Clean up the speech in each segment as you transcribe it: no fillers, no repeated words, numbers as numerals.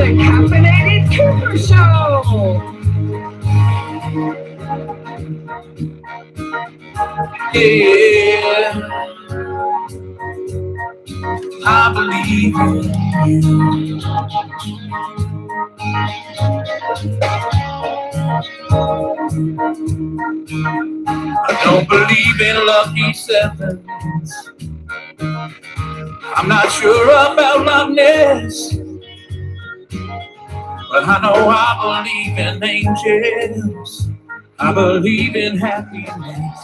the Caffeinated Cooper Show. Yeah, I believe in you. I don't believe in lucky sevens. I'm not sure about Loch Ness, but I know I believe in angels. I believe in happiness.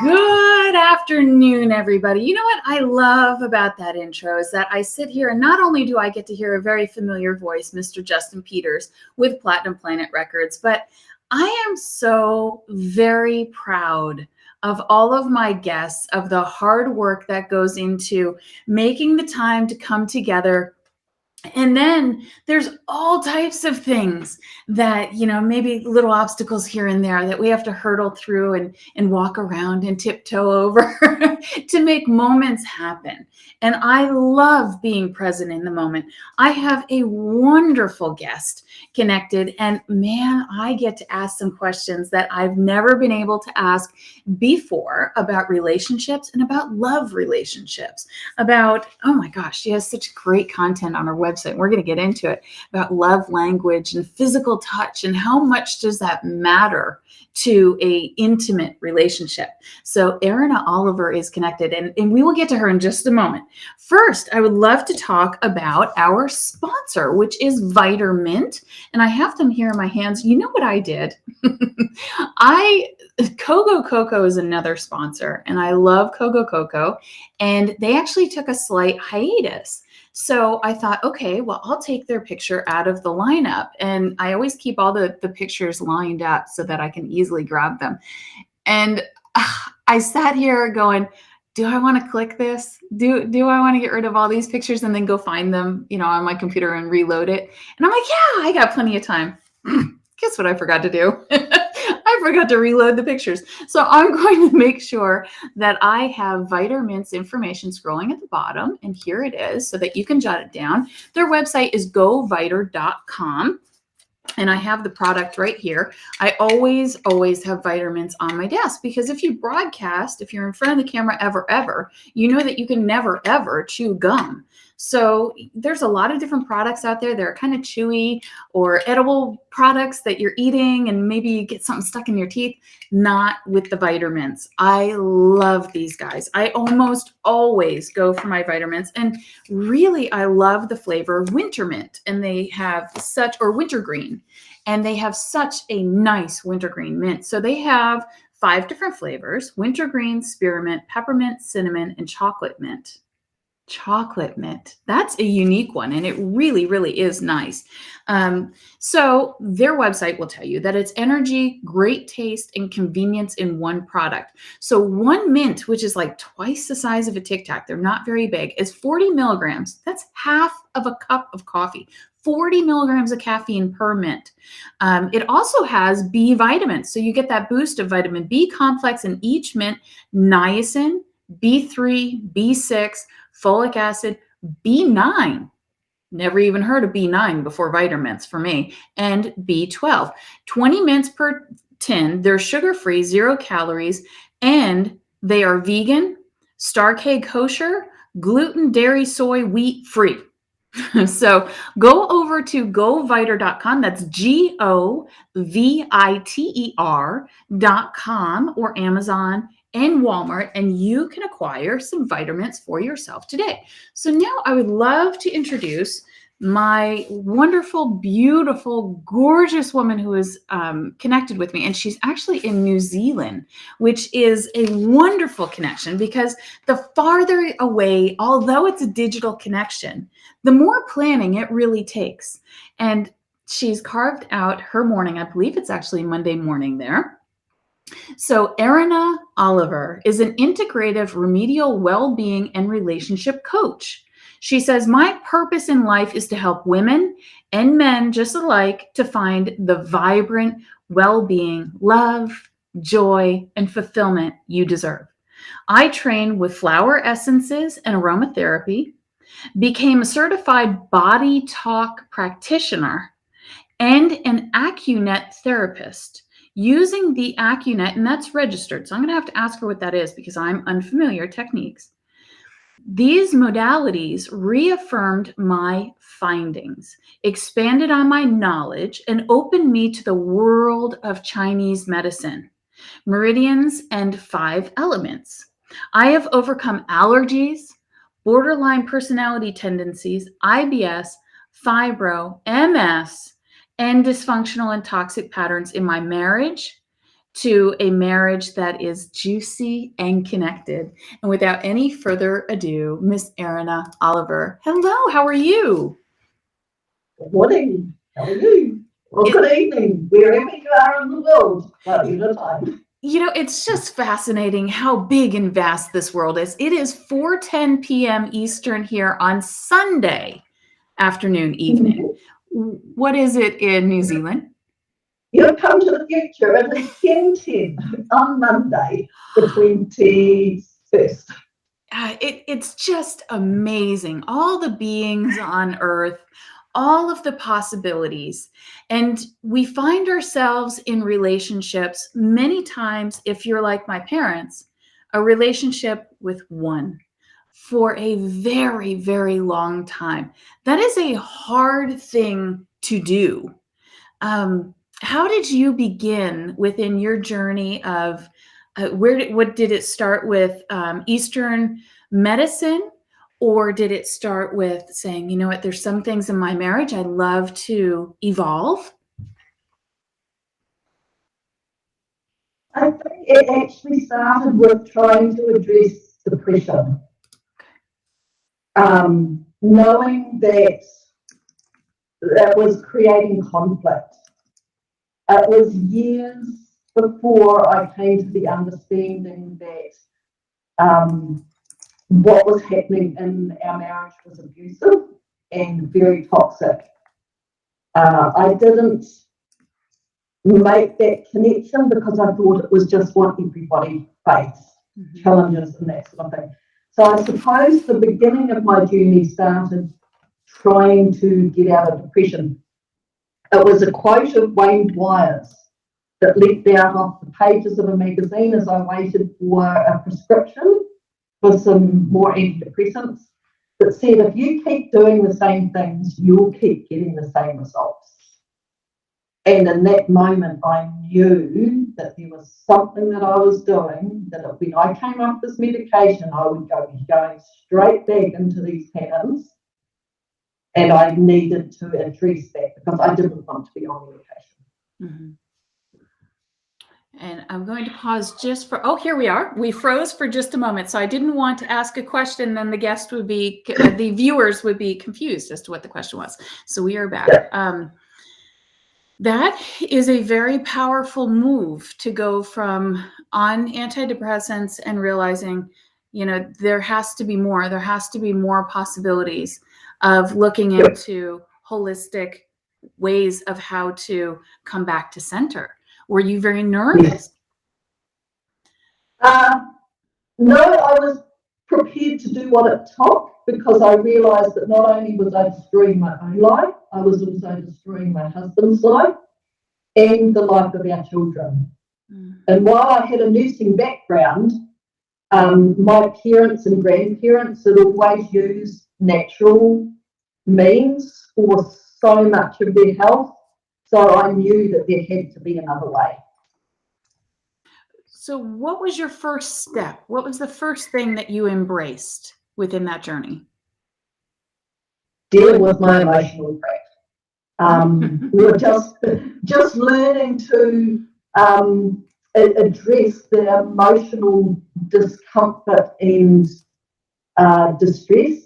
Good afternoon, everybody. You know what I love about that intro is that I sit here and not only do I get to hear a very familiar voice, Mr. Justin Peters with Platinum Planet Records, but I am so very proud of all of my guests, of the hard work that goes into making the time to come together. And then there's all types of things that, maybe little obstacles here and there that we have to hurdle through and walk around and tiptoe over to make moments happen. And I love being present in the moment. I have a wonderful guest connected, and man, I get to ask some questions that I've never been able to ask before about relationships and about love relationships, about, oh my gosh, she has such great content on her website. We're going to get into it about love language and physical touch and how much does that matter to a intimate relationship. So Erena Oliver is connected, and we will get to her in just a moment. First, I would love to talk about our sponsor, which is Vitamint, and I have them here in my hands. You know what I did? Kogo Coco is another sponsor, and I love Kogo Coco, and they actually took a slight hiatus. So I thought, okay, well, I'll take their picture out of the lineup. And I always keep all the pictures lined up so that I can easily grab them. And I sat here going, do I want to click this? Do I want to get rid of all these pictures and then go find them, on my computer and reload it? And I'm like, yeah, I got plenty of time. Guess what I forgot to do? I forgot to reload the pictures. So I'm going to make sure that I have Vitamint's information scrolling at the bottom. And here it is so that you can jot it down. Their website is goviter.com. And I have the product right here. I always have Vitamins on my desk because if you broadcast, if you're in front of the camera ever, you know that you can never, ever chew gum. So there's a lot of different products out there that are kind of chewy or edible products that you're eating and maybe you get something stuck in your teeth. Not with the Vitamins. I love these guys. I almost always go for my Vitamins, and really I love the flavor Winter Mint, and they have or wintergreen, and they have such a nice wintergreen mint. So they have 5 different flavors: wintergreen, spearmint, peppermint, cinnamon, and chocolate mint. Chocolate mint. That's a unique one, and it really, really is nice. So their website will tell you that it's energy, great taste, and convenience in one product. So one mint, which is like twice the size of a Tic Tac, they're not very big, is 40 milligrams. That's half of a cup of coffee. 40 milligrams of caffeine per mint. It also has B vitamins. So you get that boost of vitamin B complex in each mint: niacin, B3, B6, folic acid, B9. Never even heard of B9 before Vitamins for me. And B12. 20 mints per tin. They're sugar-free, 0 calories, and they are vegan, Star-K kosher, gluten, dairy, soy, wheat free. So go over to goviter.com. That's goviter.com, or Amazon and Walmart, and you can acquire some Vitamins for yourself today. So now I would love to introduce my wonderful, beautiful, gorgeous woman who is connected with me. And she's actually in New Zealand, which is a wonderful connection because the farther away, although it's a digital connection, the more planning it really takes. And she's carved out her morning. I believe it's actually Monday morning there. So Erena Oliver is an integrative remedial well-being and relationship coach. She says, my purpose in life is to help women and men just alike to find the vibrant well-being, love, joy, and fulfillment you deserve. I train with flower essences and aromatherapy. became a certified BodyTalk practitioner, and an Accunect therapist. Using the Accunect, and that's registered, so I'm going to have to ask her what that is because I'm unfamiliar techniques. These modalities reaffirmed my findings, expanded on my knowledge, and opened me to the world of Chinese medicine, Meridians, and 5 elements. I have overcome allergies, borderline personality tendencies, IBS, Fibro, MS, and dysfunctional and toxic patterns in my marriage, to a marriage that is juicy and connected. And without any further ado, Miss Erena Oliver. Hello, how are you? Good morning. How are you? Well, good evening, wherever you are in the world. Time. You know, it's just fascinating how big and vast this world is. It is 4:10 p.m. Eastern here on Sunday afternoon, evening. What is it in New Zealand? You've come to the future. It is 10:10 on Monday, the 21st. It's just amazing. All the beings on Earth, all of the possibilities. And we find ourselves in relationships many times, if you're like my parents, a relationship with one for a very, very long time. That is a hard thing to do. How did you begin within your journey of what did it start with, Eastern medicine, or did it start with saying, you know what, there's some things in my marriage I'd love to evolve? I think it actually started with trying to address depression. Knowing that that was creating conflict. It was years before I came to the understanding that what was happening in our marriage was abusive and very toxic. I didn't make that connection because I thought it was just what everybody faced, challenges and that sort of thing. So I suppose the beginning of my journey started trying to get out of depression. It was a quote of Wayne Dwyer's that leaked out off the pages of a magazine as I waited for a prescription for some more antidepressants that said, if you keep doing the same things, you'll keep getting the same results. And in that moment, I knew that there was something that I was doing, that when I came off this medication, I would be going straight back into these patterns. And I needed to address that because I didn't want to be on medication. And I'm going to pause just for, oh, here we are. We froze for just a moment. So I didn't want to ask a question, then the guest would be, the viewers would be confused as to what the question was. So we are back. Yeah. That is a very powerful move to go from on antidepressants and realizing, you know, there has to be more. There has to be more possibilities of looking into holistic ways of how to come back to center. Were you very nervous? No, I was prepared to do what it took because I realized that not only was I destroying my own life, I was also destroying my husband's life and the life of our children. And while I had a nursing background, my parents and grandparents had always used natural means for so much of their health. So I knew that there had to be another way. So what was your first step? What was the first thing that you embraced within that journey? Dealing with my emotional crap. We were just learning to address the emotional discomfort and distress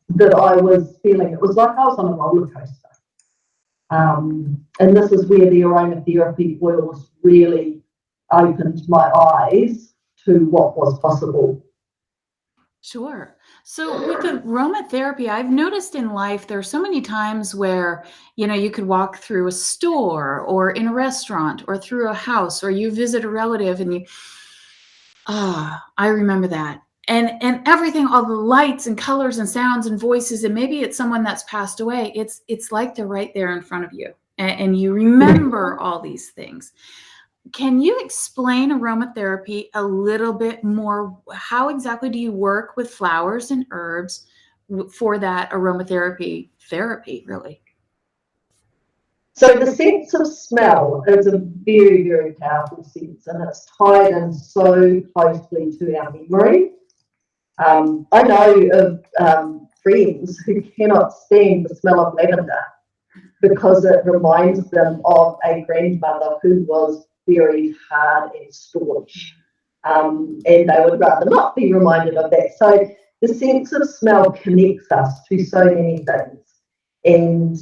that I was feeling. It was like I was on a roller coaster. And this is where the aromatherapy oils really opened my eyes to what was possible. Sure. So with the aromatherapy, I've noticed in life, there are so many times where, you know, you could walk through a store or in a restaurant or through a house, or you visit a relative and you, I remember that. and everything, all the lights and colors and sounds and voices, and maybe it's someone that's passed away. It's like they're right there in front of you, and you remember all these things. Can you explain aromatherapy a little bit more? How exactly do you work with flowers and herbs for that aromatherapy therapy, really? So the sense of smell is a very, very powerful sense, and it's tied in so closely to our memory. I know of friends who cannot stand the smell of lavender because it reminds them of a grandmother who was very hard and staunch, and they would rather not be reminded of that. So the sense of smell connects us to so many things, and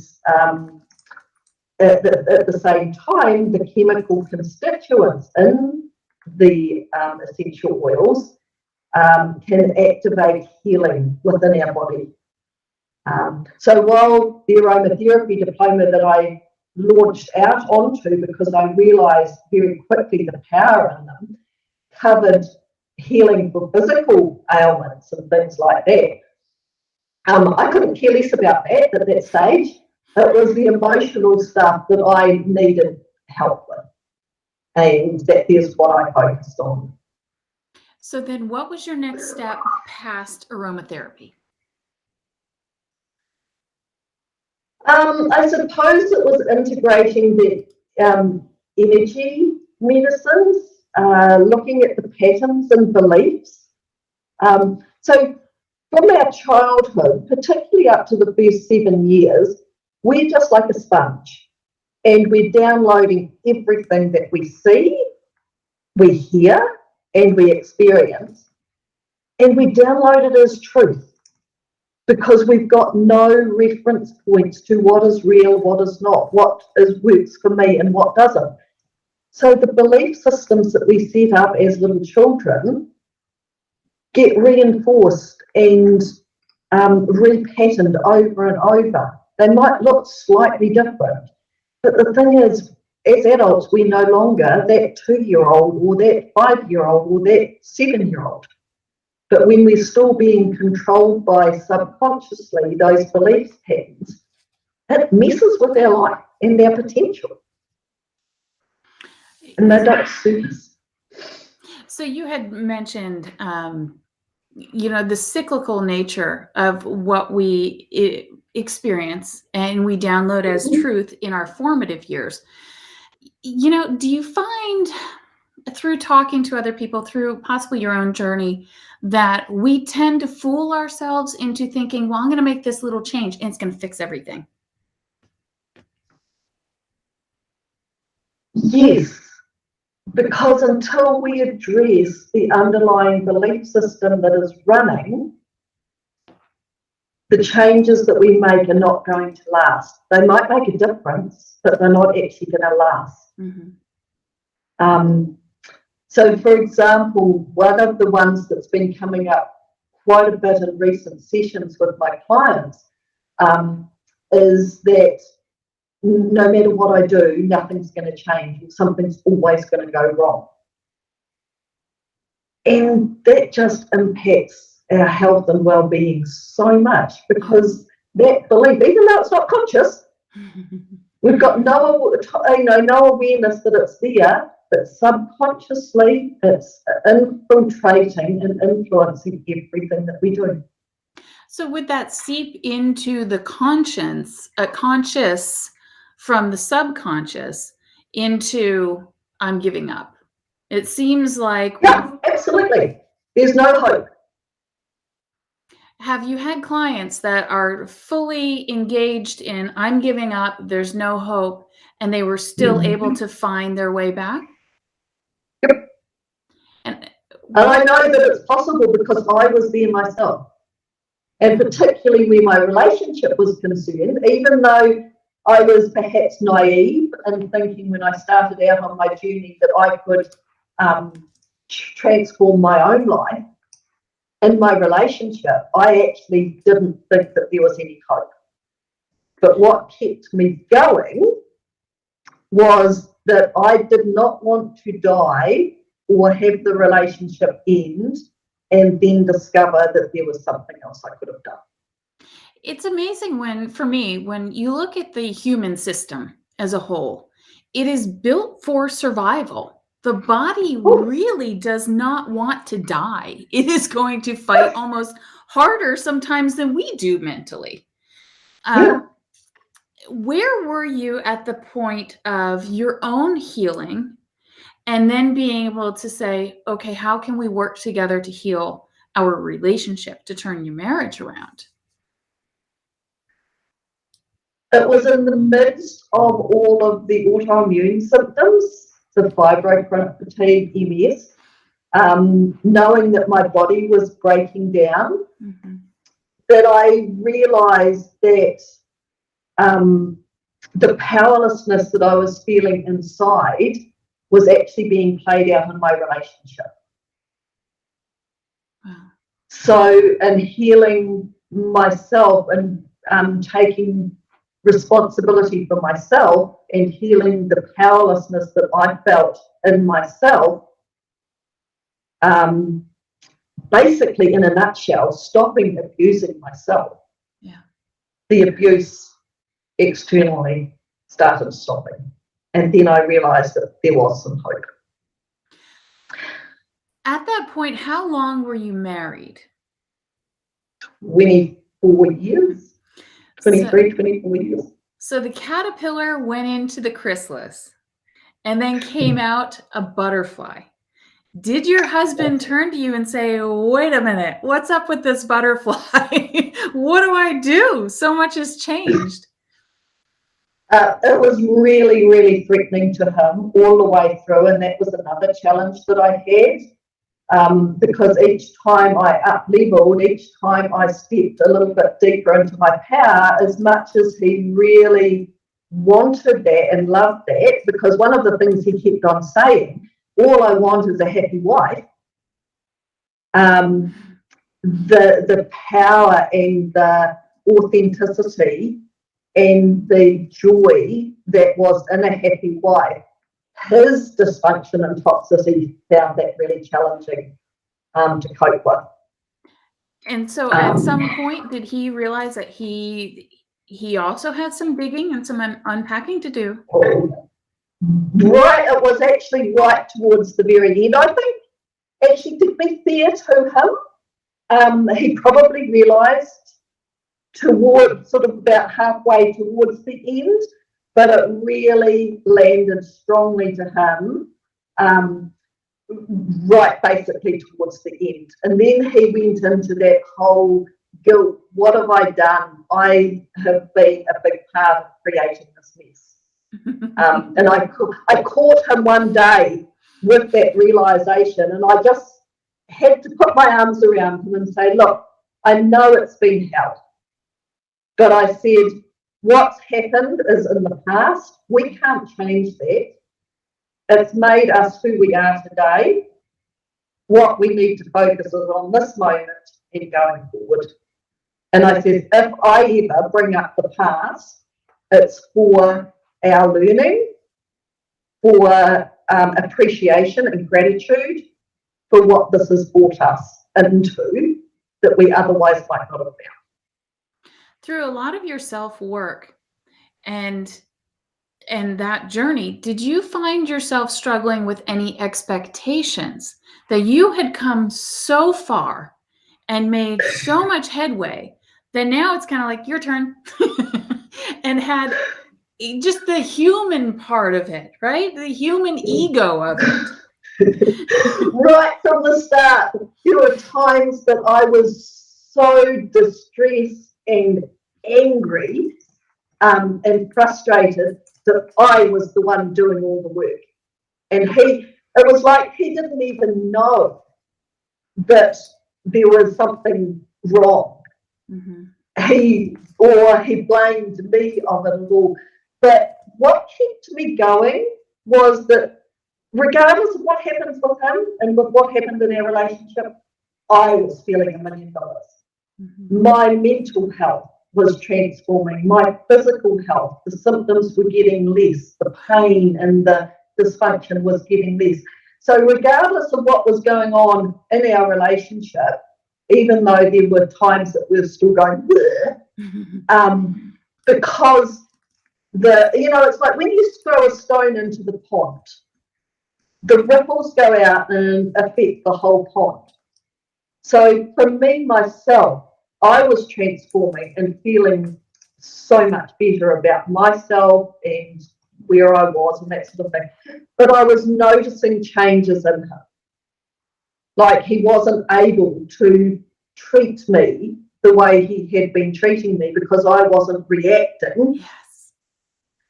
at the same time, the chemical constituents in the essential oils can activate healing within our body. So while the aromatherapy diploma that I launched out onto, because I realised very quickly the power in them, covered healing for physical ailments and things like that, I couldn't care less about that at that stage. It was the emotional stuff that I needed help with, and that is what I focused on. So then what was your next step past aromatherapy? I suppose it was integrating the energy medicines, looking at the patterns and beliefs. So from our childhood, particularly up to the first 7 years, we're just like a sponge, and we're downloading everything that we see, we hear, and we experience, and we download it as truth because we've got no reference points to what is real, what is not, what works for me and what doesn't. So the belief systems that we set up as little children get reinforced and repatterned over and over. They might look slightly different, but the thing is, as adults, we're no longer that 2-year-old or that 5-year-old or that 7-year-old. But when we're still being controlled by subconsciously those belief patterns, it messes with our life and our potential. And they don't suit us. So you had mentioned, the cyclical nature of what we experience and we download as truth in our formative years. Do you find through talking to other people, through possibly your own journey, that we tend to fool ourselves into thinking, well, I'm going to make this little change and it's going to fix everything? Yes, because until we address the underlying belief system that is running, the changes that we make are not going to last. They might make a difference, but they're not actually going to last. Mm-hmm. So, for example, one of the ones that's been coming up quite a bit in recent sessions with my clients is that no matter what I do, nothing's going to change, or something's always going to go wrong. And that just impacts our health and well-being so much, because that belief, even though it's not conscious, we've got no awareness that it's there, but subconsciously it's infiltrating and influencing everything that we do. So would that seep into the conscious from the subconscious into I'm giving up? It seems like... Yeah, absolutely. There's no hope. Have you had clients that are fully engaged in I'm giving up, there's no hope, and they were still able to find their way back? Yep. And I know that it's possible because I was there myself. And particularly where my relationship was concerned, even though I was perhaps naive in thinking when I started out on my journey that I could transform my own life, in my relationship, I actually didn't think that there was any hope. But what kept me going was that I did not want to die or have the relationship end and then discover that there was something else I could have done. It's amazing when you look at the human system as a whole, it is built for survival. The body really does not want to die. It is going to fight almost harder sometimes than we do mentally. Where were you at the point of your own healing and then being able to say, okay, how can we work together to heal our relationship, to turn your marriage around? It was in the midst of all of the autoimmune symptoms, the fibro, chronic fatigue, MS, knowing that my body was breaking down, that I realised that the powerlessness that I was feeling inside was actually being played out in my relationship. Wow. So, in healing myself and taking responsibility for myself and healing the powerlessness that I felt in myself, basically, in a nutshell, stopping abusing myself. Yeah. The abuse externally started stopping. And then I realised that there was some hope. At that point, how long were you married? 24 years, 24 years. So the caterpillar went into the chrysalis and then came out a butterfly. Did your husband turn to you and say, wait a minute, what's up with this butterfly? What do I do? So much has changed. It was really, really threatening to him all the way through, and that was another challenge that I had, because each time I up-leveled, each time I stepped a little bit deeper into my power, as much as he really wanted that and loved that, because one of the things he kept on saying, all I want is a happy wife, the power and the authenticity and the joy that was in a happy wife, his dysfunction and toxicity found that really challenging to cope with. And so at some point, did he realize that he also had some digging and some unpacking to do? Right, it was actually right towards the very end. I think, actually, to be fair to him, he probably realised towards sort of about halfway towards the end, but it really landed strongly to him, right basically towards the end. And then he went into that whole guilt. What have I done? I have been a big part of creating this mess. And I caught him one day with that realisation, and I just had to put my arms around him and say, look, I know it's been hell. But I said, what's happened is in the past. We can't change that. It's made us who we are today. What we need to focus is on this moment and going forward. And I said, if I ever bring up the past, it's for our learning, for appreciation and gratitude for what this has brought us into that we otherwise might not have found. Through a lot of your self-work and that journey, did you find yourself struggling with any expectations that you had come so far and made so much headway that now it's kind of like your turn and had just the human part of it, right? The human ego of it. Right from the start, there were times that I was so distressed and angry and frustrated that I was the one doing all the work. And it was like he didn't even know that there was something wrong. Mm-hmm. He blamed me of it all. But what kept me going was that regardless of what happens with him and with what happened in our relationship, I was feeling $1 million. Mm-hmm. My mental health was transforming. My physical health, the symptoms were getting less. The pain and the dysfunction was getting less. So regardless of what was going on in our relationship, even though there were times that we were still going, because it's like when you throw a stone into the pond, the ripples go out and affect the whole pond. So for me, myself, I was transforming and feeling so much better about myself and where I was and that sort of thing. But I was noticing changes in him. Like he wasn't able to treat me the way he had been treating me because I wasn't reacting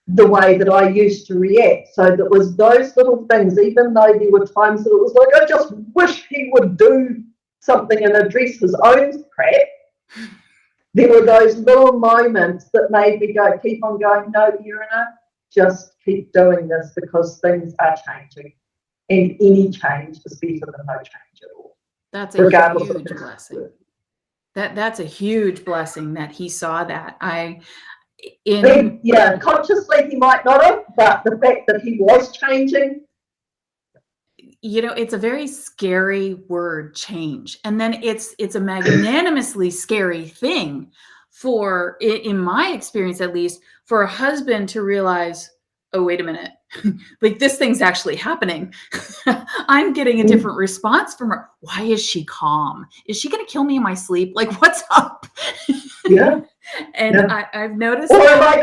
the way that I used to react. So there was those little things, even though there were times that it was like, I just wish he would do something and address his own crap. There were those little moments that made me go, keep on going, no, Erena, just keep doing this because things are changing. And any change is better than no change at all. That's a huge blessing. That's a huge blessing that he saw that. Consciously he might not have, but the fact that he was changing. It's a very scary word, change. And then it's a magnanimously scary thing for, in my experience at least, for a husband to realize, oh, wait a minute, like this thing's actually happening. I'm getting a different response from her. Why is she calm? Is she going to kill me in my sleep? Like, what's up? Yeah. And I've noticed. Or am I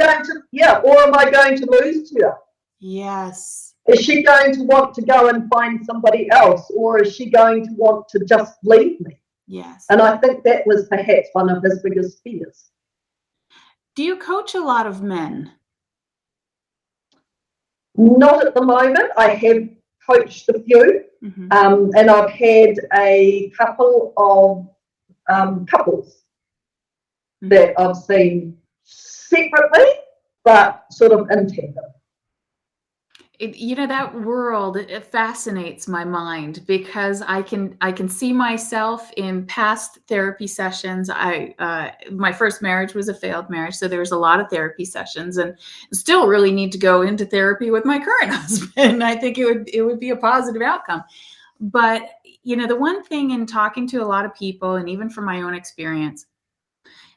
going to lose to her? Yes. Is she going to want to go and find somebody else, or is she going to want to just leave me? Yes. And I think that was perhaps one of his biggest fears. Do you coach a lot of men? Not at the moment. I have coached a few, and I've had a couple of couples that I've seen separately, but sort of in tandem. That world, it fascinates my mind because I can see myself in past therapy sessions. My first marriage was a failed marriage, so there's a lot of therapy sessions, and still really need to go into therapy with my current husband. I think it would be a positive outcome. But the one thing in talking to a lot of people, and even from my own experience,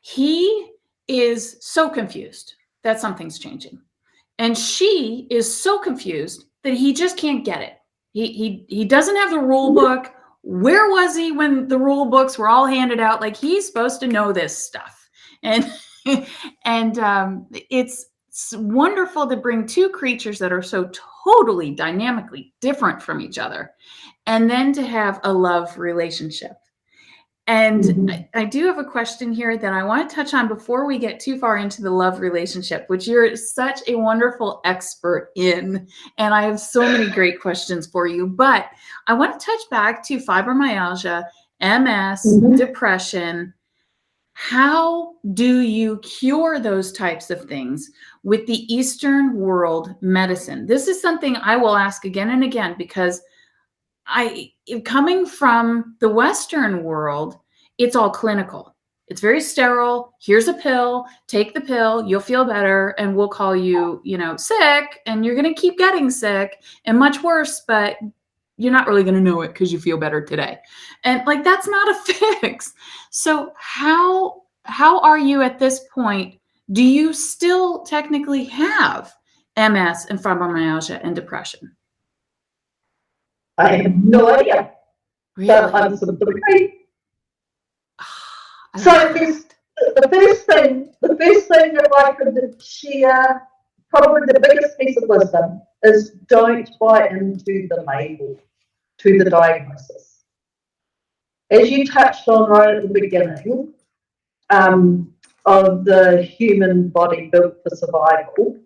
he is so confused that something's changing. And she is so confused that he just can't get it. He doesn't have the rule book. Where was he when the rule books were all handed out? Like, he's supposed to know this stuff. And it's wonderful to bring two creatures that are so totally dynamically different from each other, and then to have a love relationship. And I do have a question here that I want to touch on before we get too far into the love relationship, which you're such a wonderful expert in. And I have so many great questions for you. But I want to touch back to fibromyalgia, MS, depression. How do you cure those types of things with the Eastern world medicine? This is something I will ask again and again, because coming from the Western world, it's all clinical. It's very sterile. Here's a pill, take the pill, you'll feel better, and we'll call you, sick, and you're going to keep getting sick and much worse, but you're not really going to know it because you feel better today. And like, that's not a fix. So how are you at this point? Do you still technically have MS and fibromyalgia and depression? I have no idea. Really? So I'm symptom-free. So the first thing that I could share, probably the biggest piece of wisdom, is don't buy into the label, to the diagnosis. As you touched on right at the beginning, of the human body built for survival,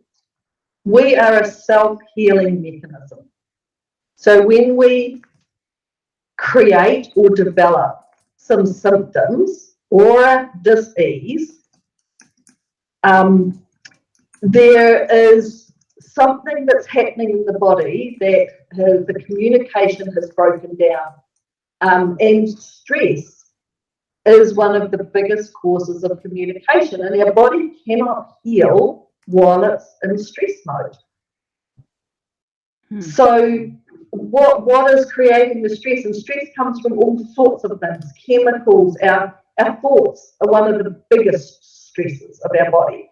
we are a self-healing mechanism. So when we create or develop some symptoms or dis-ease, there is something that's happening in the body that the communication has broken down. And stress is one of the biggest causes of communication, and our body cannot heal while it's in stress mode. So what is creating the stress? And stress comes from all sorts of things. Chemicals, our thoughts are one of the biggest stresses of our body.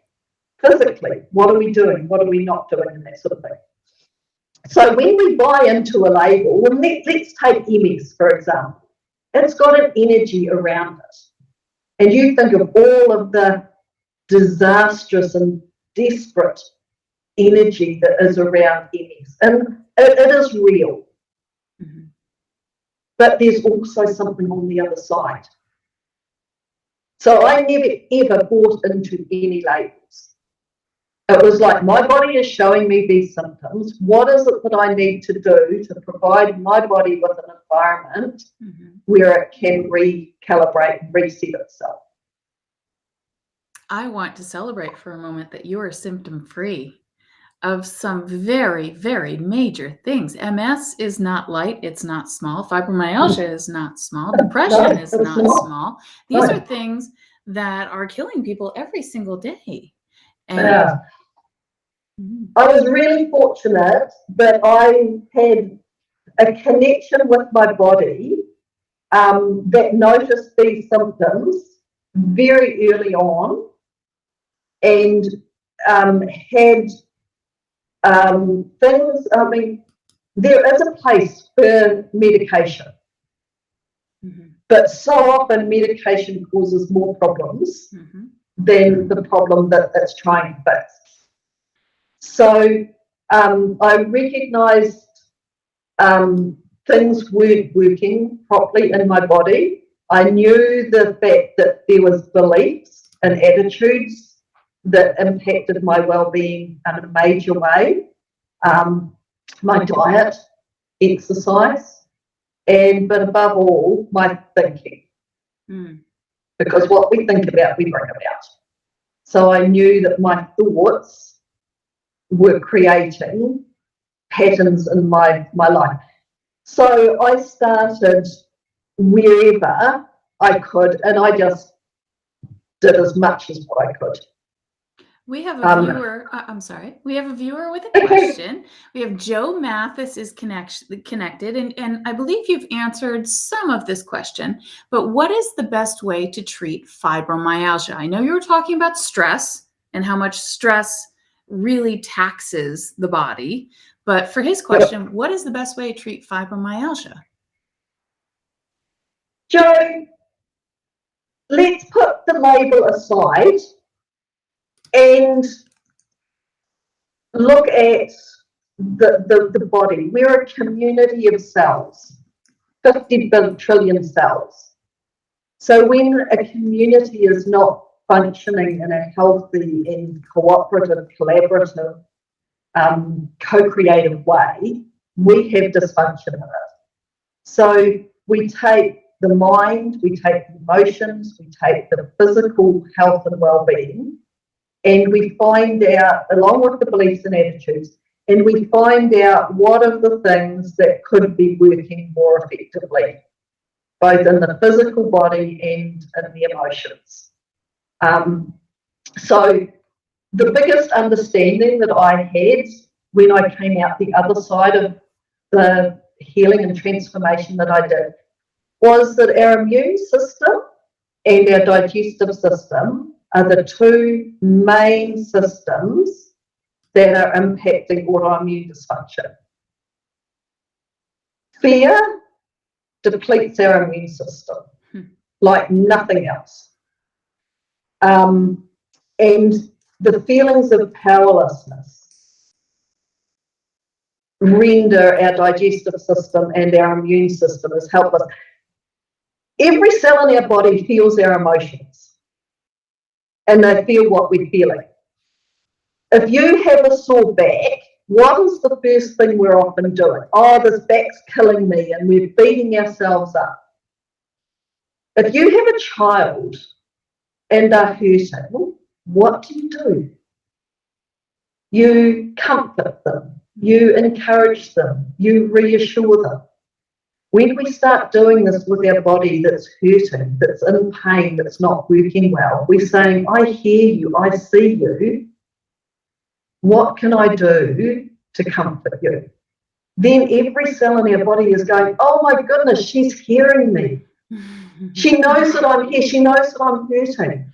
Physically, what are we doing? What are we not doing? And that sort of thing. So when we buy into a label, well, let's take MS, for example. It's got an energy around it. And you think of all of the disastrous and desperate energy that is around MS. And it is real. Mm-hmm. But there's also something on the other side. So I never, ever bought into any labels. It was like, my body is showing me these symptoms. What is it that I need to do to provide my body with an environment where it can recalibrate and reset itself? I want to celebrate for a moment that you are symptom-free of some very, very major things. MS is not light, it's not small. Fibromyalgia is not small. Depression is not small. These are things that are killing people every single day. And I was really fortunate that I had a connection with my body that noticed these symptoms very early on and had things. I mean, there is a place for medication, but so often medication causes more problems than the problem that it's trying to fix. So I recognised things weren't working properly in my body. I knew the fact that there was beliefs and attitudes that impacted my well-being in a major way. My diet, exercise, but above all, my thinking. Because what we think about, we bring about. So I knew that my thoughts were creating patterns in my life. So I started wherever I could, and I just did as much as what I could. We have a viewer. I'm sorry. We have a viewer with a question. We have Joe Mathis is connected, and I believe you've answered some of this question. But what is the best way to treat fibromyalgia? I know you were talking about stress and how much stress really taxes the body. But for his question, what is the best way to treat fibromyalgia? Joe, let's put the label aside and look at the body. We're a community of cells, 50 trillion cells. So when a community is not functioning in a healthy and cooperative, collaborative, co-creative way, we have dysfunction in it. So we take the mind, we take the emotions, we take the physical health and well-being, and we find out, along with the beliefs and attitudes, and we find out what are the things that could be working more effectively, both in the physical body and in the emotions. So the biggest understanding that I had when I came out the other side of the healing and transformation that I did was that our immune system and our digestive system are the two main systems that are impacting autoimmune dysfunction. Fear depletes our immune system like nothing else. And the feelings of powerlessness render our digestive system and our immune system as helpless. Every cell in our body feels our emotions, and they feel what we're feeling. If you have a sore back, what is the first thing we're often doing? Oh, this back's killing me, and we're beating ourselves up. If you have a child and are hurting, what do? You comfort them, you encourage them, you reassure them. When we start doing this with our body that's hurting, that's in pain, that's not working well, we're saying, I hear you, I see you. What can I do to comfort you? then every cell in our body is going, oh my goodness, she's hearing me. She knows that I'm here. She knows that I'm hurting.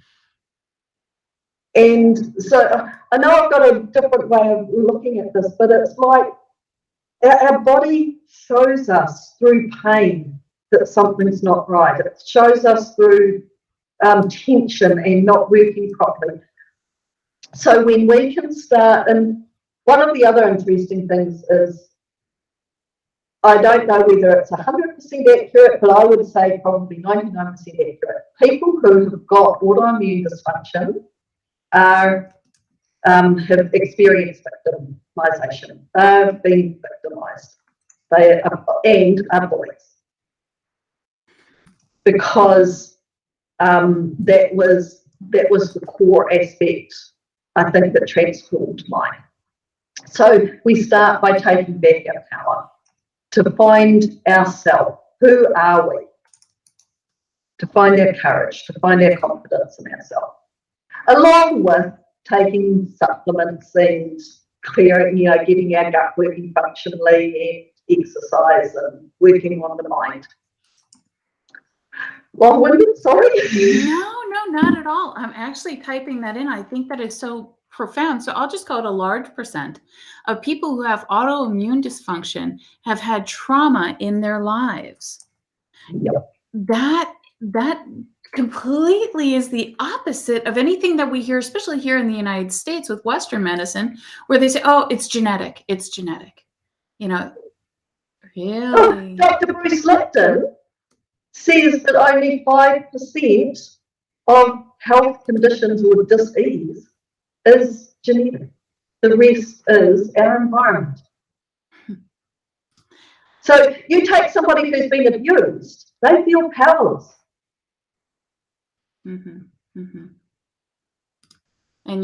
And so I know I've got a different way of looking at this, but it's like our body shows us through pain that something's not right. It shows us through tension and not working properly. So when we can start, and one of the other interesting things is, I don't know whether it's 100% accurate, but I would say probably 99% accurate. People who have got autoimmune dysfunction have experienced victimization. They've been victimized. They are bullies. Because that was the core aspect, I think, that transformed mine. So we start by taking back our power to find ourselves. Who are we? To find our courage, to find our confidence in ourselves, along with taking supplements and clearing, getting our gut working functionally and exercise and working on the mind. Long-winded, sorry. No, not at all. I'm actually typing that in. I think that is so profound. So I'll just call it a large percent of people who have autoimmune dysfunction have had trauma in their lives. Yep. That completely is the opposite of anything that we hear, especially here in the United States with Western medicine, where they say, oh, it's genetic. It's genetic. Really? Oh, Dr. Bruce Lipton says that only 5% of health conditions or disease is genetic. The rest is our environment. So you take somebody who's been abused, they feel powerless. And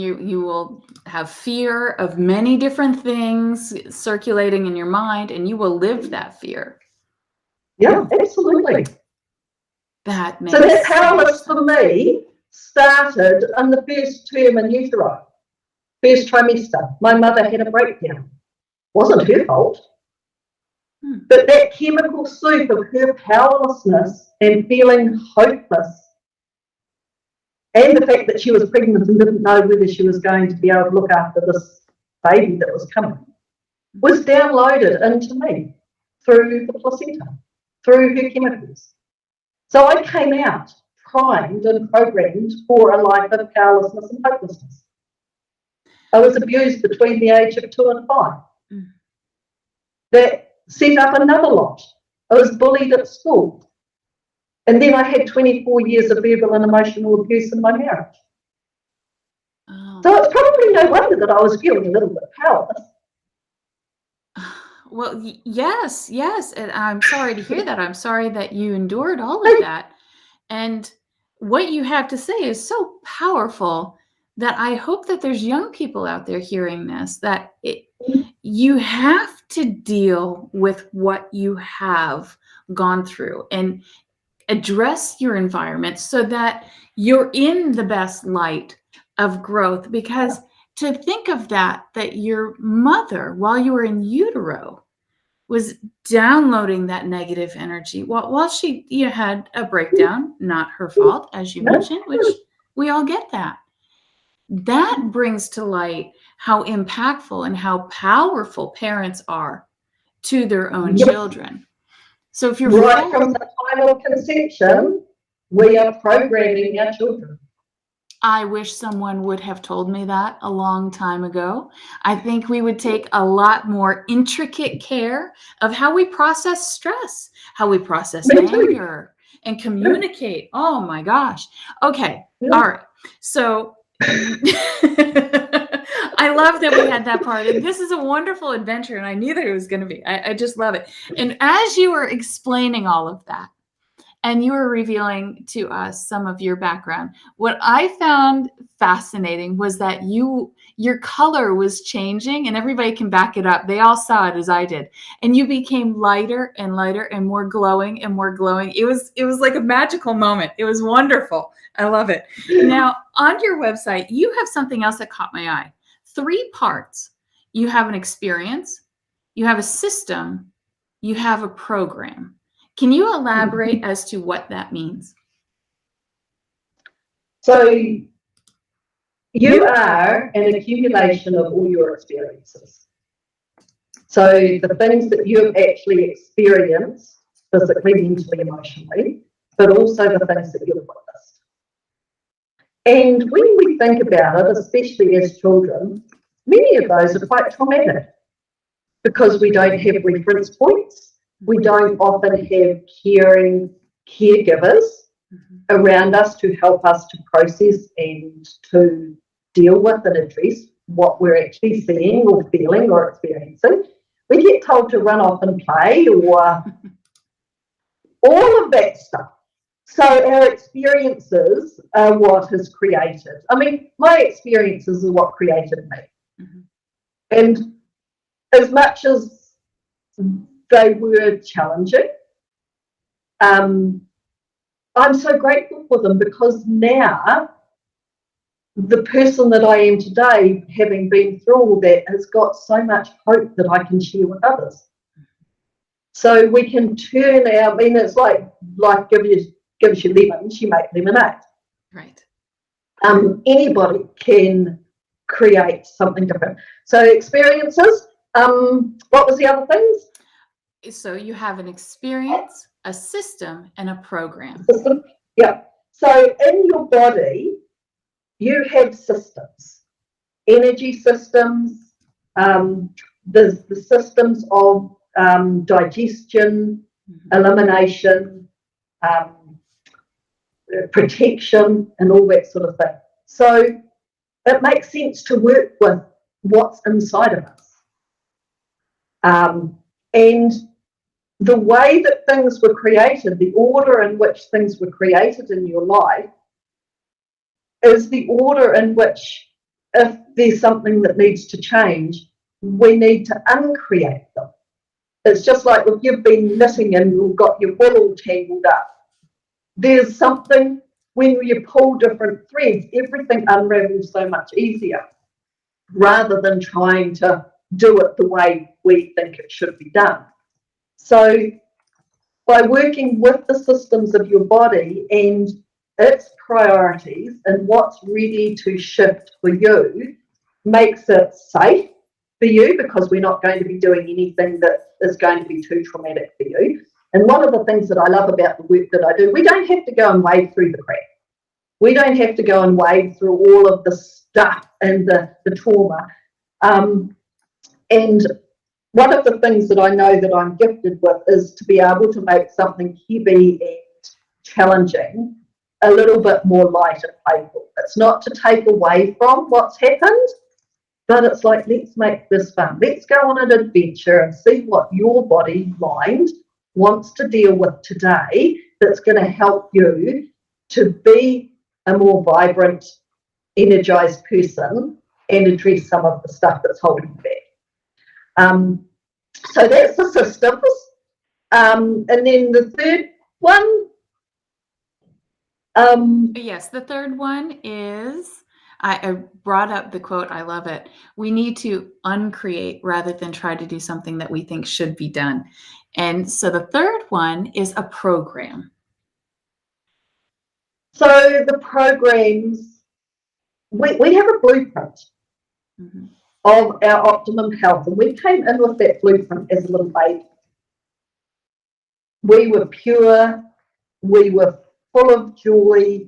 you will have fear of many different things circulating in your mind, and you will live that fear. Yeah, absolutely. That makes so that powerless for me started in the first term in utero, first trimester. My mother had a breakdown. Wasn't her fault. But that chemical soup of her powerlessness and feeling hopeless, and the fact that she was pregnant and didn't know whether she was going to be able to look after this baby that was coming, was downloaded into me through the placenta, through her chemicals. So I came out primed and programmed for a life of powerlessness and hopelessness. I was abused between the age of 2 and 5. That set up another lot. I was bullied at school. And then I had 24 years of verbal and emotional abuse in my marriage. Oh. So it's probably no wonder that I was feeling a little bit powerless. Well, yes. And I'm sorry to hear that. I'm sorry that you endured all of that. And what you have to say is so powerful that I hope that there's young people out there hearing this, that you have to deal with what you have gone through and address your environment so that you're in the best light of growth. Because to think of that your mother, while you were in utero, was downloading that negative energy while she had a breakdown, not her fault, as you mentioned, which we all get that. That brings to light how impactful and how powerful parents are to their own children. So if you're right from the time of conception, we are programming our children. I wish someone would have told me that a long time ago. I think we would take a lot more intricate care of how we process stress, how we process anger, and communicate. Oh my gosh. Okay. All right. So I love that we had that part. And this is a wonderful adventure, and I knew that it was going to be. I just love it. And as you were explaining all of that, and you were revealing to us some of your background, what I found fascinating was that your color was changing, and everybody can back it up. They all saw it as I did. And you became lighter and lighter and more glowing and more glowing. It was like a magical moment. It was wonderful. I love it. Now, on your website, you have something else that caught my eye. 3 parts. You have an experience, you have a system, you have a program. Can you elaborate as to what that means? So you are an accumulation of all your experiences. So the things that you have actually experienced physically, mentally, emotionally, but also the things that you've witnessed. And when we think about it, especially as children, many of those are quite traumatic because we don't have reference points. We don't often have caring caregivers around us to help us to process and to deal with and address what we're actually seeing or feeling or experiencing. We get told to run off and play or all of that stuff. So our experiences are what has created. I mean, my experiences are what created me. And as much as they were challenging, I'm so grateful for them because now the person that I am today, having been through all that, has got so much hope that I can share with others. So we can turn our, I mean, it's like gives you lemons, you make lemonade. Right. Anybody can create something different. So experiences, what was the other things? So you have an experience, a system, and a program. System, yeah. So in your body, you have systems, energy systems, the systems of digestion, elimination, protection, and all that sort of thing. So it makes sense to work with what's inside of us. And the way that things were created, the order in which things were created in your life, is the order in which, if there's something that needs to change, we need to uncreate them. It's just like if you've been knitting and you've got your wool all tangled up. There's something, when you pull different threads, everything unravels so much easier, rather than trying to do it the way we think it should be done. So by working with the systems of your body and its priorities and what's ready to shift for you, makes it safe for you, because we're not going to be doing anything that is going to be too traumatic for you. And one of the things that I love about the work that I do, we don't have to go and wade through the crap. We don't have to go and wade through all of the stuff and the trauma. And one of the things that I know that I'm gifted with is to be able to make something heavy and challenging a little bit more light and playful. It's not to take away from what's happened, but it's like, let's make this fun. Let's go on an adventure and see what your body, mind, wants to deal with today that's going to help you to be a more vibrant, energized person and address some of the stuff that's holding you back. So that's the systems. And then the third one. Yes, the third one is, I brought up the quote, I love it. We need to uncreate rather than try to do something that we think should be done. And so the third one is a program. So the programs, we have a blueprint of our optimum health, and we came in with that blueprint as a little baby. We were pure, we were full of joy,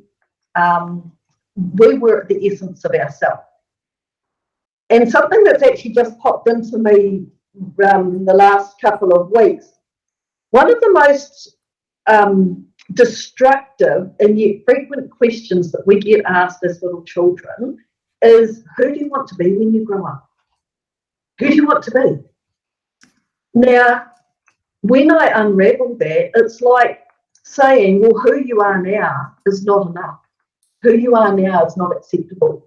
we were at the essence of ourselves. And something that's actually just popped into me in the last couple of weeks, one of the most destructive and yet frequent questions that we get asked as little children is, who do you want to be when you grow up? Who do you want to be? Now, when I unravel that, it's like saying, well, who you are now is not enough. Who you are now is not acceptable.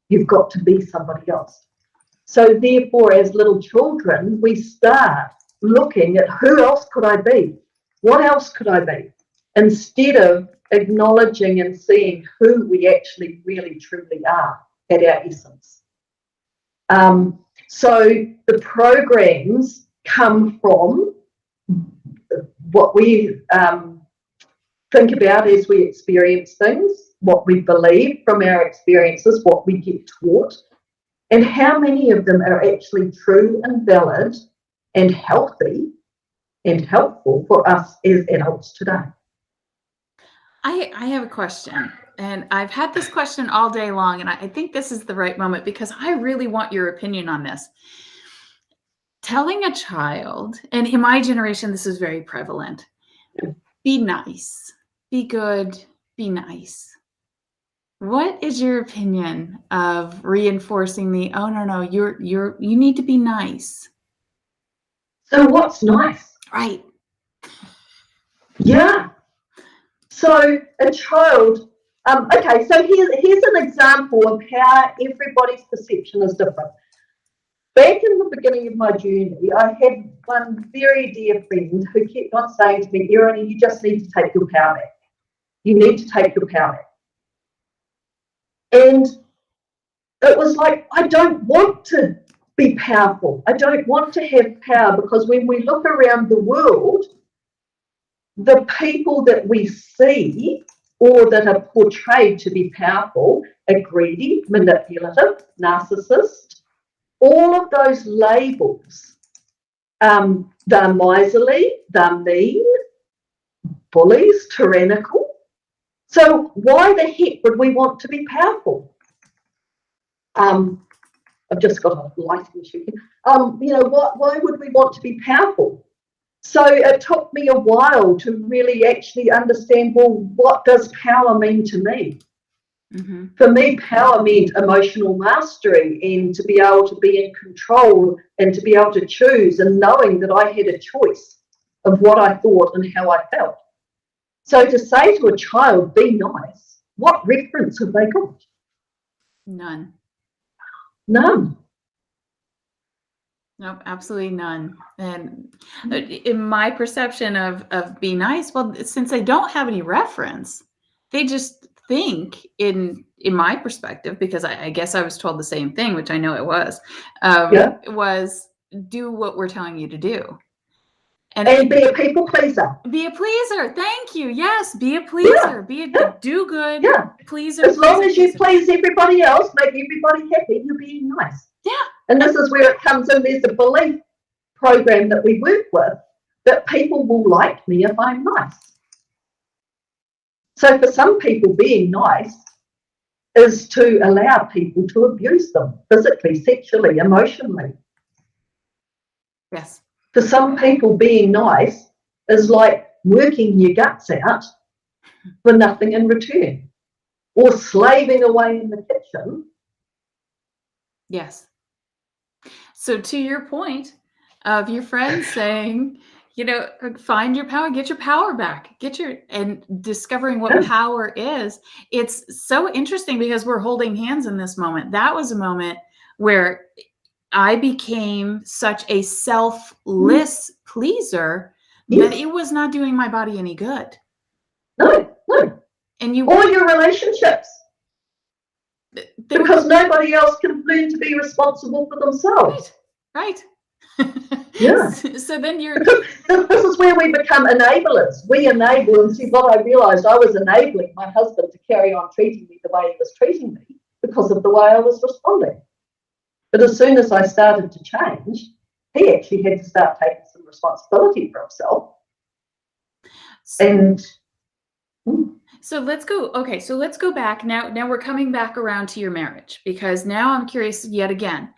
You've got to be somebody else. So therefore, as little children, we start looking at who else could I be? What else could I be? Instead of acknowledging and seeing who we actually really truly are at our essence. So the programs come from what we think about as we experience things, what we believe from our experiences, what we get taught, and how many of them are actually true and valid and healthy and helpful for us as adults today. I have a question, and I've had this question all day long, and I think this is the right moment because I really want your opinion on this. Telling a child, and in my generation, this is very prevalent, be nice, be good, be nice. What is your opinion of reinforcing the, oh, no, you need to be nice? So what's nice? Right. Yeah. So a child, okay, so here's an example of how everybody's perception is different. Back in the beginning of my journey, I had one very dear friend who kept on saying to me, Erena, you just need to take your power back. You need to take your power back. And it was like, I don't want to be powerful. I don't want to have power, because when we look around the world, the people that we see or that are portrayed to be powerful are greedy, manipulative, narcissist, all of those labels. They're miserly, they're mean, bullies, tyrannical. So why the heck would we want to be powerful? I've just got a lighting issue here. Why would we want to be powerful? So it took me a while to really actually understand, well, what does power mean to me? Mm-hmm. For me, power meant emotional mastery and to be able to be in control and to be able to choose, and knowing that I had a choice of what I thought and how I felt. So to say to a child, be nice, what reference have they got? None. Nope, absolutely none. And in my perception of be nice, well, since they don't have any reference, they just think in my perspective, because I guess I was told the same thing, which I know it was, was do what we're telling you to do. And be a people pleaser. Be a pleaser. Thank you. Yes, be a pleaser. Be a do good. Yeah. Pleaser. As long as you please everybody else, make everybody happy, you're being nice. Yeah. And this is where it comes in. There's a belief program that we work with that people will like me if I'm nice. So for some people, being nice is to allow people to abuse them physically, sexually, emotionally. Yes. For some people, being nice is like working your guts out for nothing in return, or slaving away in the kitchen. Yes. So to your point of your friend saying, find your power, get your power back, and discovering what power is. It's so interesting because we're holding hands in this moment. That was a moment where I became such a selfless pleaser that it was not doing my body any good. No. And or your relationships. Because nobody else can learn to be responsible for themselves. Right. Yeah. So then this is where we become enablers. We enable, and see what I realized, I was enabling my husband to carry on treating me the way he was treating me because of the way I was responding. But as soon as I started to change, he actually had to start taking some responsibility for himself. So let's go. Okay, so let's go back now. Now we're coming back around to your marriage, because now I'm curious yet again.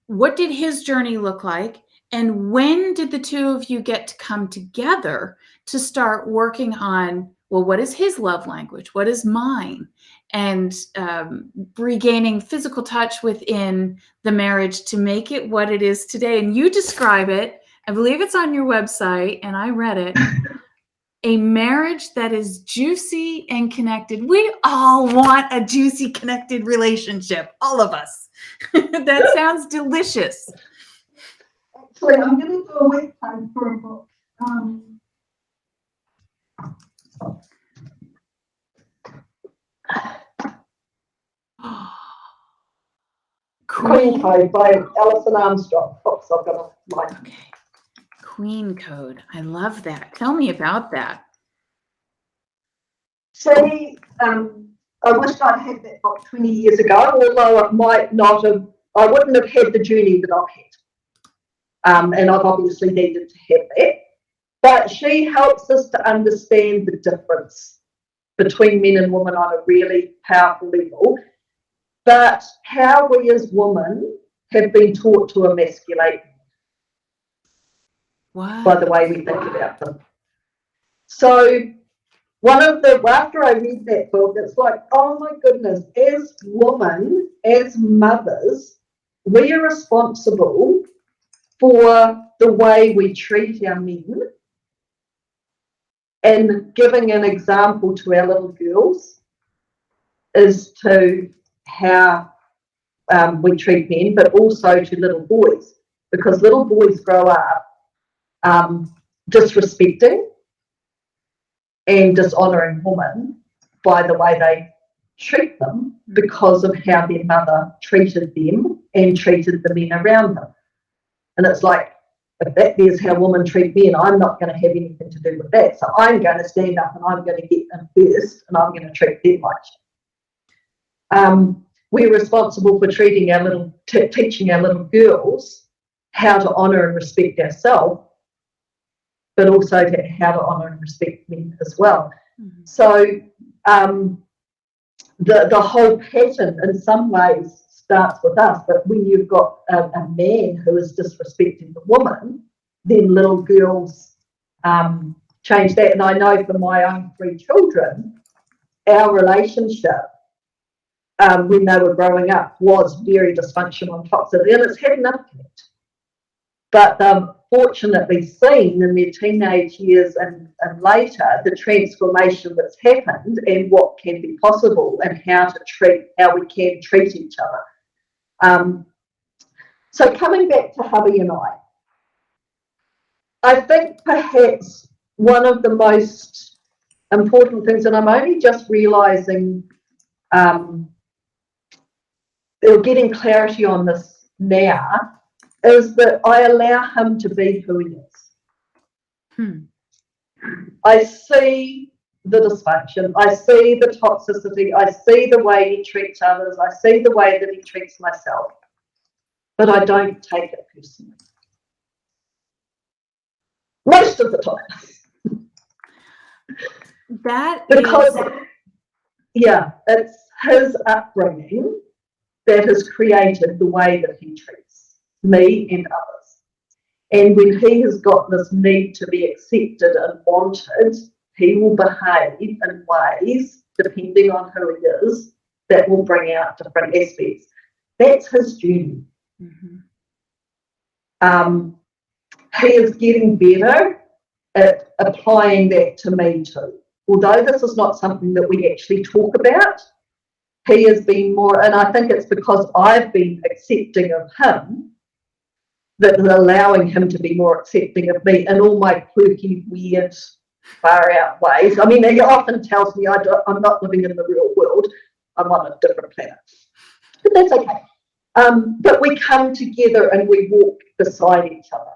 What did his journey look like? And when did the two of you get to come together to start working on, well, what is his love language? What is mine? And regaining physical touch within the marriage to make it what it is today. And you describe it, I believe it's on your website, and I read it, a marriage that is juicy and connected. We all want a juicy, connected relationship, all of us. That sounds delicious. Actually, I'm going to do a web page for a book. Queen Code by Alison Armstrong. Oops, I've got a line. Okay. Queen Code. I love that. Tell me about that. See, I wish I'd had that book 20 years ago, although it might not have, I wouldn't have had the journey that I've had. And I've obviously needed to have that. But she helps us to understand the difference between men and women on a really powerful level, but how we as women have been taught to emasculate by the way we think about them. So after I read that book, it's like, oh my goodness, as women, as mothers, we are responsible for the way we treat our men. And giving an example to our little girls is to how we treat men, but also to little boys, because little boys grow up disrespecting and dishonouring women by the way they treat them because of how their mother treated them and treated the men around them. And it's like, if that is how women treat men, I'm not going to have anything to do with that. So I'm going to stand up and I'm going to get them first and I'm going to treat them like shit. We're responsible for teaching our little girls how to honour and respect ourselves, but also how to honour and respect men as well. Mm-hmm. So the whole pattern in some ways starts with us, but when you've got a man who is disrespecting the woman, then little girls change that. And I know for my own 3 children, our relationship when they were growing up was very dysfunctional and toxic, and it's had an impact. But fortunately seen in their teenage years and later the transformation that's happened and what can be possible and how we can treat each other. So coming back to hubby and I think perhaps one of the most important things, and I'm only just realising getting clarity on this now, is that I allow him to be who he is. I see the dysfunction, I see the toxicity, I see the way he treats others, I see the way that he treats myself, but I don't take it personally. Most of the time. It's his upbringing that has created the way that he treats me and others. And when he has got this need to be accepted and wanted, he will behave in ways, depending on who he is, that will bring out different aspects. That's his journey. Mm-hmm. He is getting better at applying that to me too. Although this is not something that we actually talk about, he has been more, and I think it's because I've been accepting of him, that is allowing him to be more accepting of me in all my quirky, weird, far out ways. I mean, he often tells me I'm not living in the real world, I'm on a different planet. But that's okay. But we come together and we walk beside each other.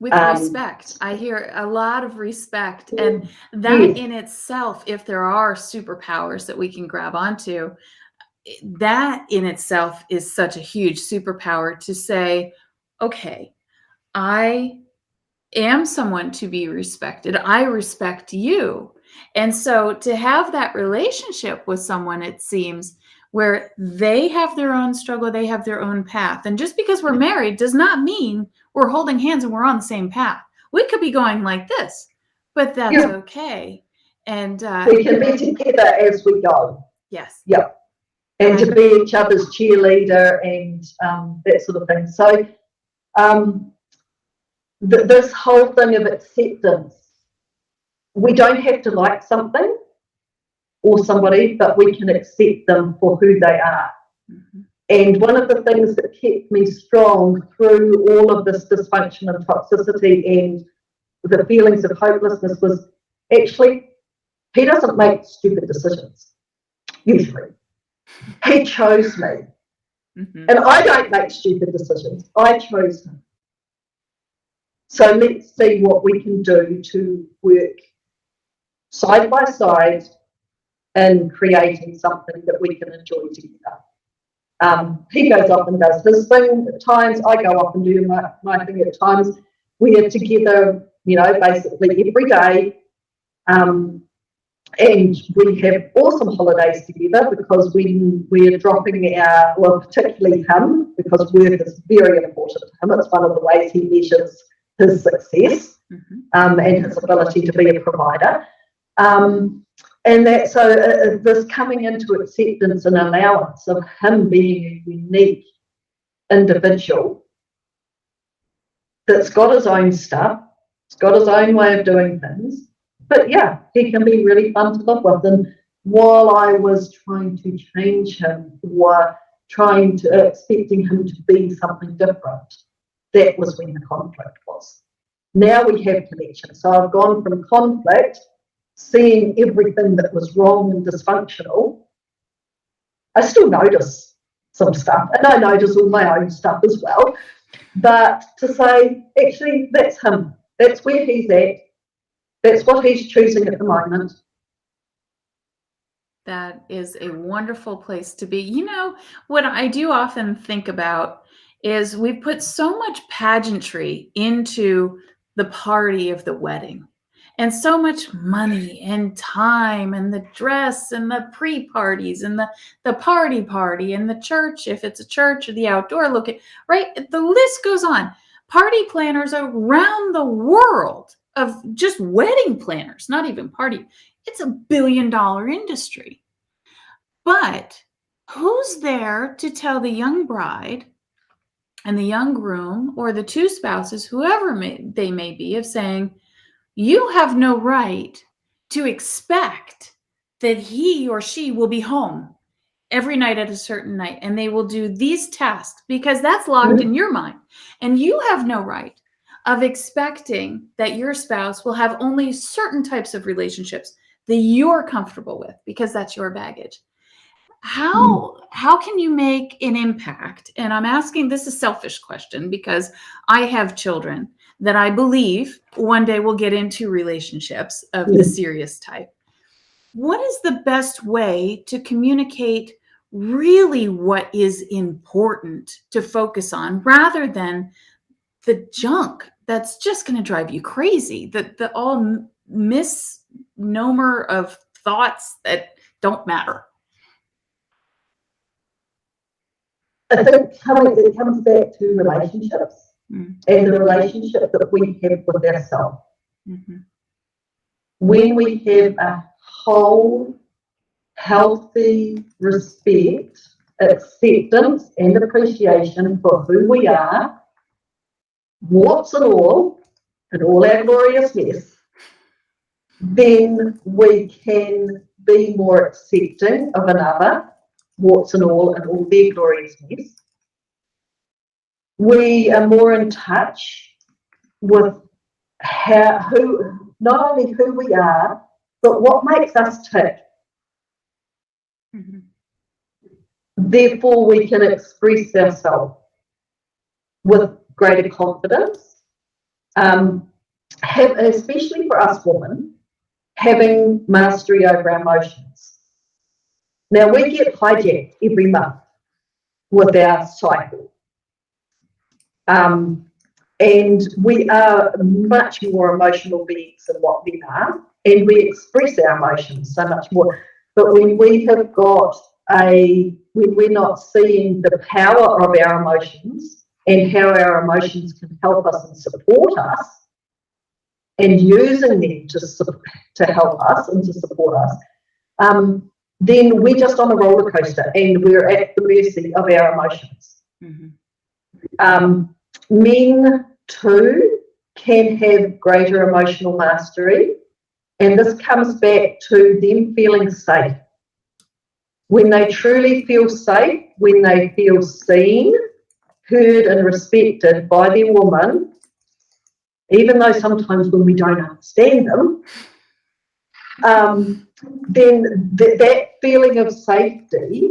With respect. I hear a lot of respect. And that in itself, if there are superpowers that we can grab onto, that in itself is such a huge superpower to say, okay, I am someone to be respected. I respect you. And so to have that relationship with someone, it seems, where they have their own struggle, they have their own path. And just because we're married does not mean we're holding hands and we're on the same path. We could be going like this, but that's okay. And we can be together as we go. Yes. Yeah. And to be each other's cheerleader and that sort of thing. So this whole thing of acceptance, we don't have to like something or somebody, but we can accept them for who they are. Mm-hmm. And one of the things that kept me strong through all of this dysfunction and toxicity and the feelings of hopelessness was actually, he doesn't make stupid decisions, usually. He chose me. Mm-hmm. And I don't make stupid decisions. I chose him. So let's see what we can do to work side by side in creating something that we can enjoy together. He goes off and does his thing at times. I go off and do my thing at times. We are together, basically every day. And we have awesome holidays together because we're dropping particularly him, because work is very important to him. It's one of the ways he measures his success and his ability to be a provider. And that, so this coming into acceptance and allowance of him being a unique individual that's got his own stuff, he's got his own way of doing things, but yeah, he can be really fun to live with. And while I was trying to change him or expecting him to be something different, that was when the conflict was. Now we have connection. So I've gone from conflict, seeing everything that was wrong and dysfunctional. I still notice some stuff, and I notice all my own stuff as well. But to say, actually, that's him. That's where he's at. That's what he's choosing at the moment. That is a wonderful place to be. You know, what I do often think about is we put so much pageantry into the party of the wedding, and so much money and time and the dress and the pre-parties and the party and the church, if it's a church, or the outdoor looking, right? The list goes on. Party planners around the world of just wedding planners, not even party. It's a $1 billion industry. But who's there to tell the young bride and the young groom, or the two spouses, whoever they may be, of saying, you have no right to expect that he or she will be home every night at a certain night, and they will do these tasks, because that's locked in your mind. And you have no right of expecting that your spouse will have only certain types of relationships that you're comfortable with, because that's your baggage. How can you make an impact? And I'm asking, this is a selfish question, because I have children that I believe one day will get into relationships of the serious type. What is the best way to communicate really what is important to focus on, rather than the junk that's just going to drive you crazy, the all misnomer of thoughts that don't matter? I think it comes back to relationships and the relationship that we have with ourselves. When we have a whole, healthy respect, acceptance, and appreciation for who we are, warts and all our glorious mess, then we can be more accepting of another, warts and all their glorious mess. We are more in touch with not only who we are, but what makes us tick. Therefore, we can express ourselves with greater confidence, especially for us women, having mastery over our emotions. Now, we get hijacked every month with our cycle. And we are much more emotional beings than what we are, and we express our emotions so much more. But when we have got when we're not seeing the power of our emotions and how our emotions can help us and support us, and using them to help us and to support us, then we're just on a roller coaster and we're at the mercy of our emotions. Men too can have greater emotional mastery, and this comes back to them feeling safe. When they truly feel safe, when they feel seen, heard and respected by their woman, even though sometimes when we don't understand them, then that feeling of safety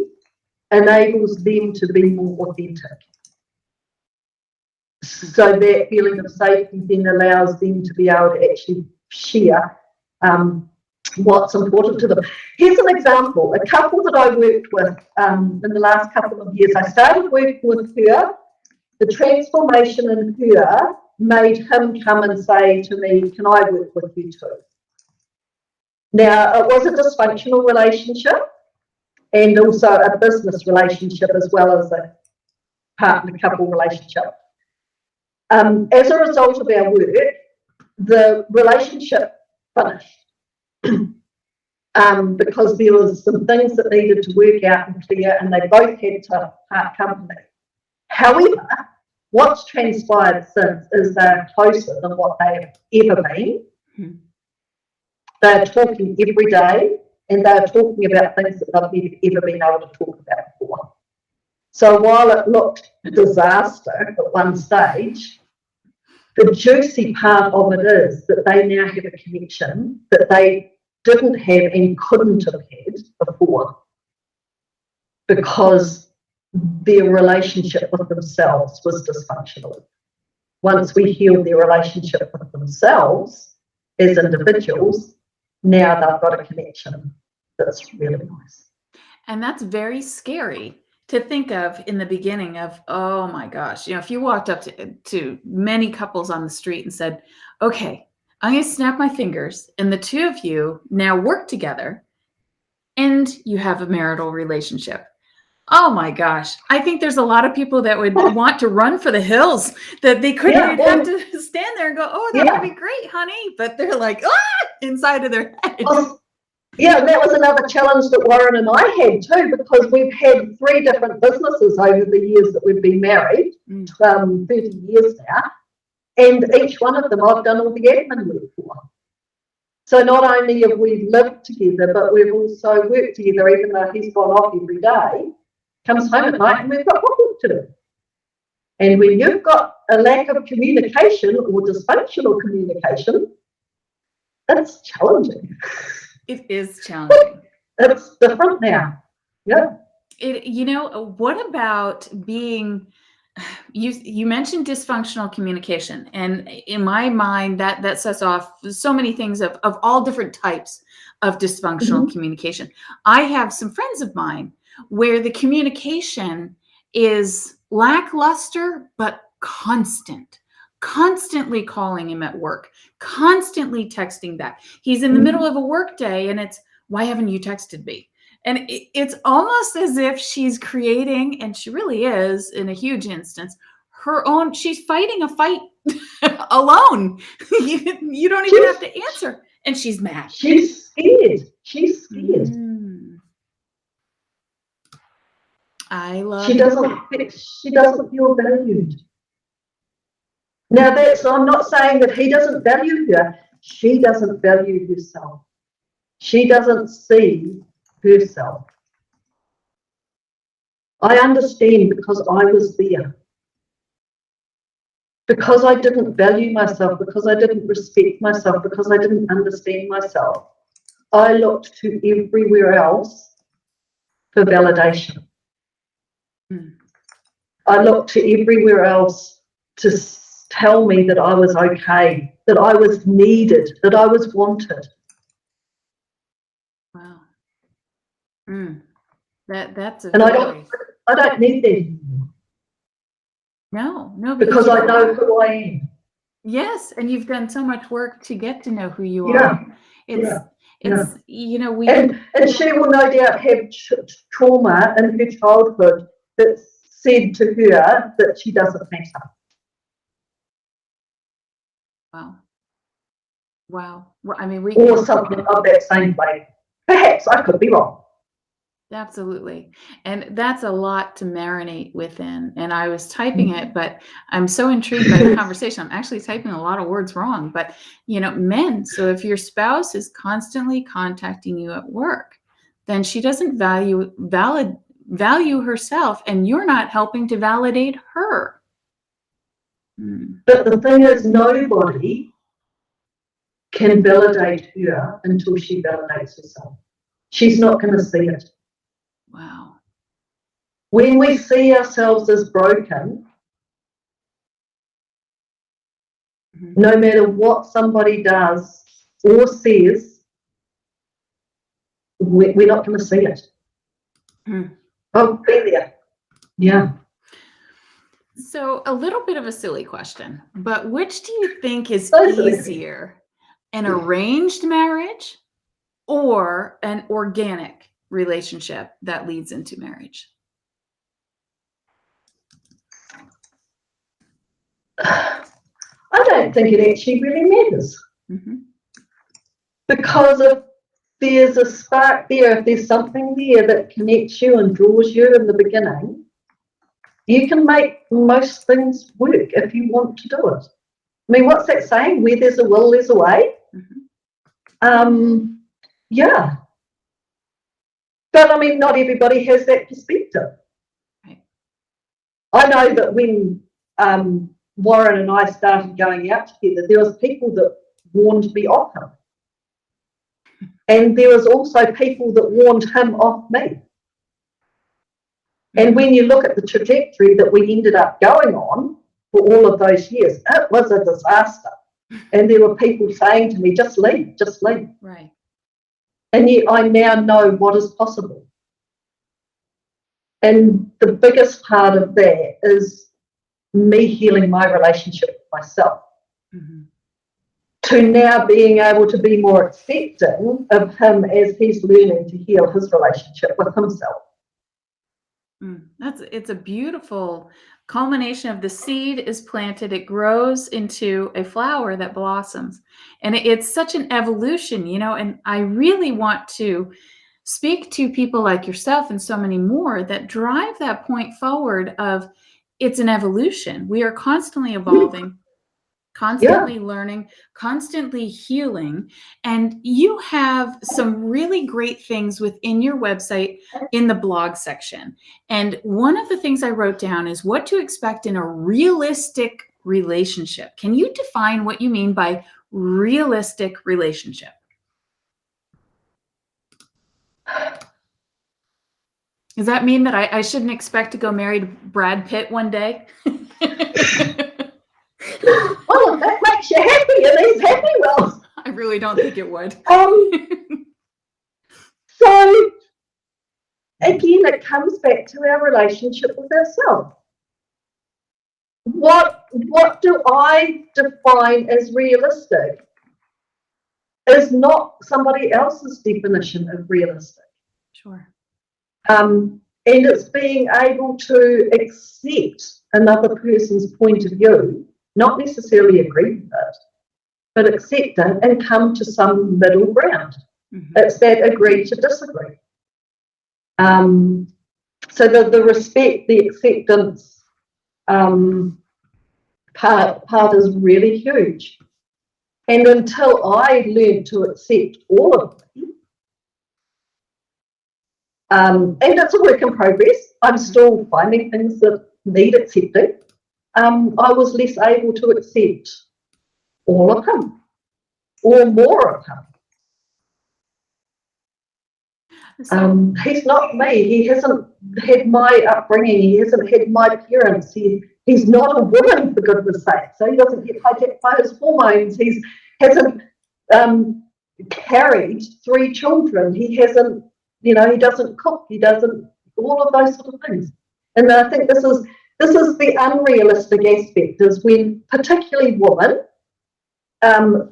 enables them to be more authentic. So that feeling of safety then allows them to be able to actually share what's important to them. Here's an example. A couple that I worked with in the last couple of years, I started working with her. The transformation in her made him come and say to me, can I work with you too? Now, it was a dysfunctional relationship and also a business relationship as well as a partner-couple relationship. As a result of our work, the relationship finished because there was some things that needed to work out and clear, and they both had to part company. However, what's transpired since is they're closer than what they have ever been. They're talking every day, and they're talking about things that they've never ever been able to talk about before. So while it looked a disaster at one stage, the juicy part of it is that they now have a connection that they didn't have and couldn't have had before, because their relationship with themselves was dysfunctional. Once we healed their relationship with themselves as individuals, now they've got a connection that's really nice. And that's very scary to think of in the beginning of, oh my gosh, if you walked up to many couples on the street and said, okay, I'm going to snap my fingers and the two of you now work together and you have a marital relationship. Oh my gosh. I think there's a lot of people that would want to run for the hills, that they couldn't have to stand there and go, oh, that would be great, honey. But they're like, inside of their head. Yeah, that was another challenge that Warren and I had too, because we've had 3 different businesses over the years that we've been married, 30 years now, and each one of them I've done all the admin work for. So not only have we lived together, but we've also worked together, even though he's gone off every day, comes home at night and we've got homework to do. And when you've got a lack of communication or dysfunctional communication, that's challenging. It is challenging. It's different now. Yeah. What about being, you mentioned dysfunctional communication, and in my mind that sets off so many things of all different types of dysfunctional communication. I have some friends of mine where the communication is lackluster but constantly calling him at work, constantly texting back. He's in the middle of a work day and it's, why haven't you texted me? And it's almost as if she's creating, and she really is in a huge instance, her own, she's fighting a fight alone. You don't even have to answer. And she's mad. She's scared. She's scared. I love she doesn't feel valued. Now I'm not saying that he doesn't value her. She doesn't value herself. She doesn't see herself. I understand because I was there. Because I didn't value myself, because I didn't respect myself, because I didn't understand myself, I looked to everywhere else for validation. I looked to everywhere else to tell me that I was okay, that I was needed, that I was wanted. Wow. That's a and I don't need that anymore. No, because I know who I am. Yes, and you've done so much work to get to know who you Yeah. are. It's we and she will no doubt have trauma in her childhood that said to her that she doesn't matter. Wow. I mean, or something of that same way. Perhaps I could be wrong. Absolutely. And that's a lot to marinate within. And I was typing it, but I'm so intrigued by the conversation. I'm actually typing a lot of words wrong, but men. So if your spouse is constantly contacting you at work, then she doesn't value herself, and you're not helping to validate her. But the thing is, nobody can validate her until she validates herself. She's not going to see it. Wow. When we see ourselves as broken, No matter what somebody does or says, we're not going to see it. I'll be there. Yeah. So a little bit of a silly question, but which do you think is Totally. easier, an arranged marriage or an organic relationship that leads into marriage? I don't think it actually really matters. Because if there's a spark there, if there's something there that connects you and draws you in the beginning, you can make most things work if you want to do it. I mean, what's that saying? Where there's a will, there's a way. Yeah. But I mean, not everybody has that perspective. Right. I know that when Warren and I started going out together, there was people that warned me off him. And there was also people that warned him off me. And when you look at the trajectory that we ended up going on for all of those years, it was a disaster. And there were people saying to me, just leave, just leave. Right. And yet I now know what is possible. And the biggest part of that is me healing my relationship with myself. To now being able to be more accepting of him as he's learning to heal his relationship with himself. It's a beautiful culmination of the seed is planted, it grows into a flower that blossoms. And it's such an evolution, you know, and I really want to speak to people like yourself and so many more that drive that point forward of it's an evolution. We are constantly evolving, constantly learning, constantly healing. And you have some really great things within your website in the blog section. And one of the things I wrote down is what to expect in a realistic relationship. Can you define what you mean by realistic relationship? Does that mean that I shouldn't expect to go marry Brad Pitt one day? Well, if that makes you happy and he's happy, well. I really don't think it would. So, again, it comes back to our relationship with ourselves. What do I define as realistic is not somebody else's definition of realistic. Sure. And it's being able to accept another person's point of view, not necessarily agree with it, but accept it and come to some middle ground. It's that agree to disagree. So the respect, the acceptance part is really huge. And until I learned to accept all of me, and it's a work in progress, I'm still finding things that need accepting. I was less able to accept all of him or more of him. He's not me. He hasn't had my upbringing. He hasn't had my parents. He's not a woman, for goodness sake. So he doesn't get hijacked by his hormones. He hasn't carried 3 children. He hasn't, he doesn't cook. He doesn't, all of those sort of things. And I think this is the unrealistic aspect, is when particularly women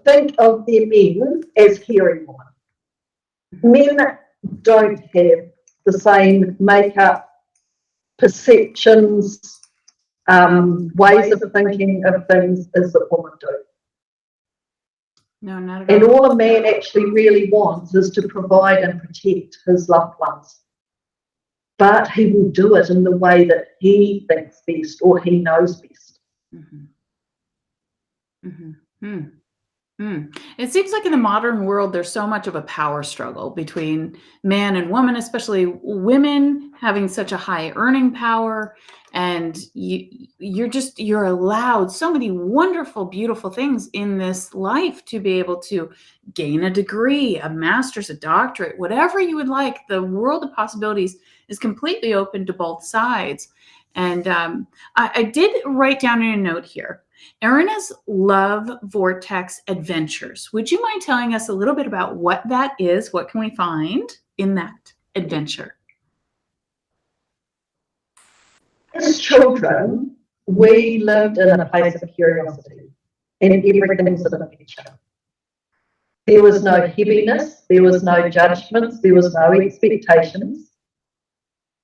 think of their men as hairy women. Men don't have the same makeup, perceptions, ways of thinking of things as the women do. No, not at all. And all a man actually really wants is to provide and protect his loved ones. But he will do it in the way that he thinks best or he knows best. It seems like in the modern world, there's so much of a power struggle between man and woman, especially women having such a high earning power. And you're allowed so many wonderful, beautiful things in this life to be able to gain a degree, a master's, a doctorate, whatever you would like. The world of possibilities is completely open to both sides. And I did write down in a note here, Erena's Love Vortex Adventures. Would you mind telling us a little bit about what that is? What can we find in that adventure? As children, we lived in a place of curiosity, and everything was an adventure. There was no heaviness, there was no judgments, there was no expectations.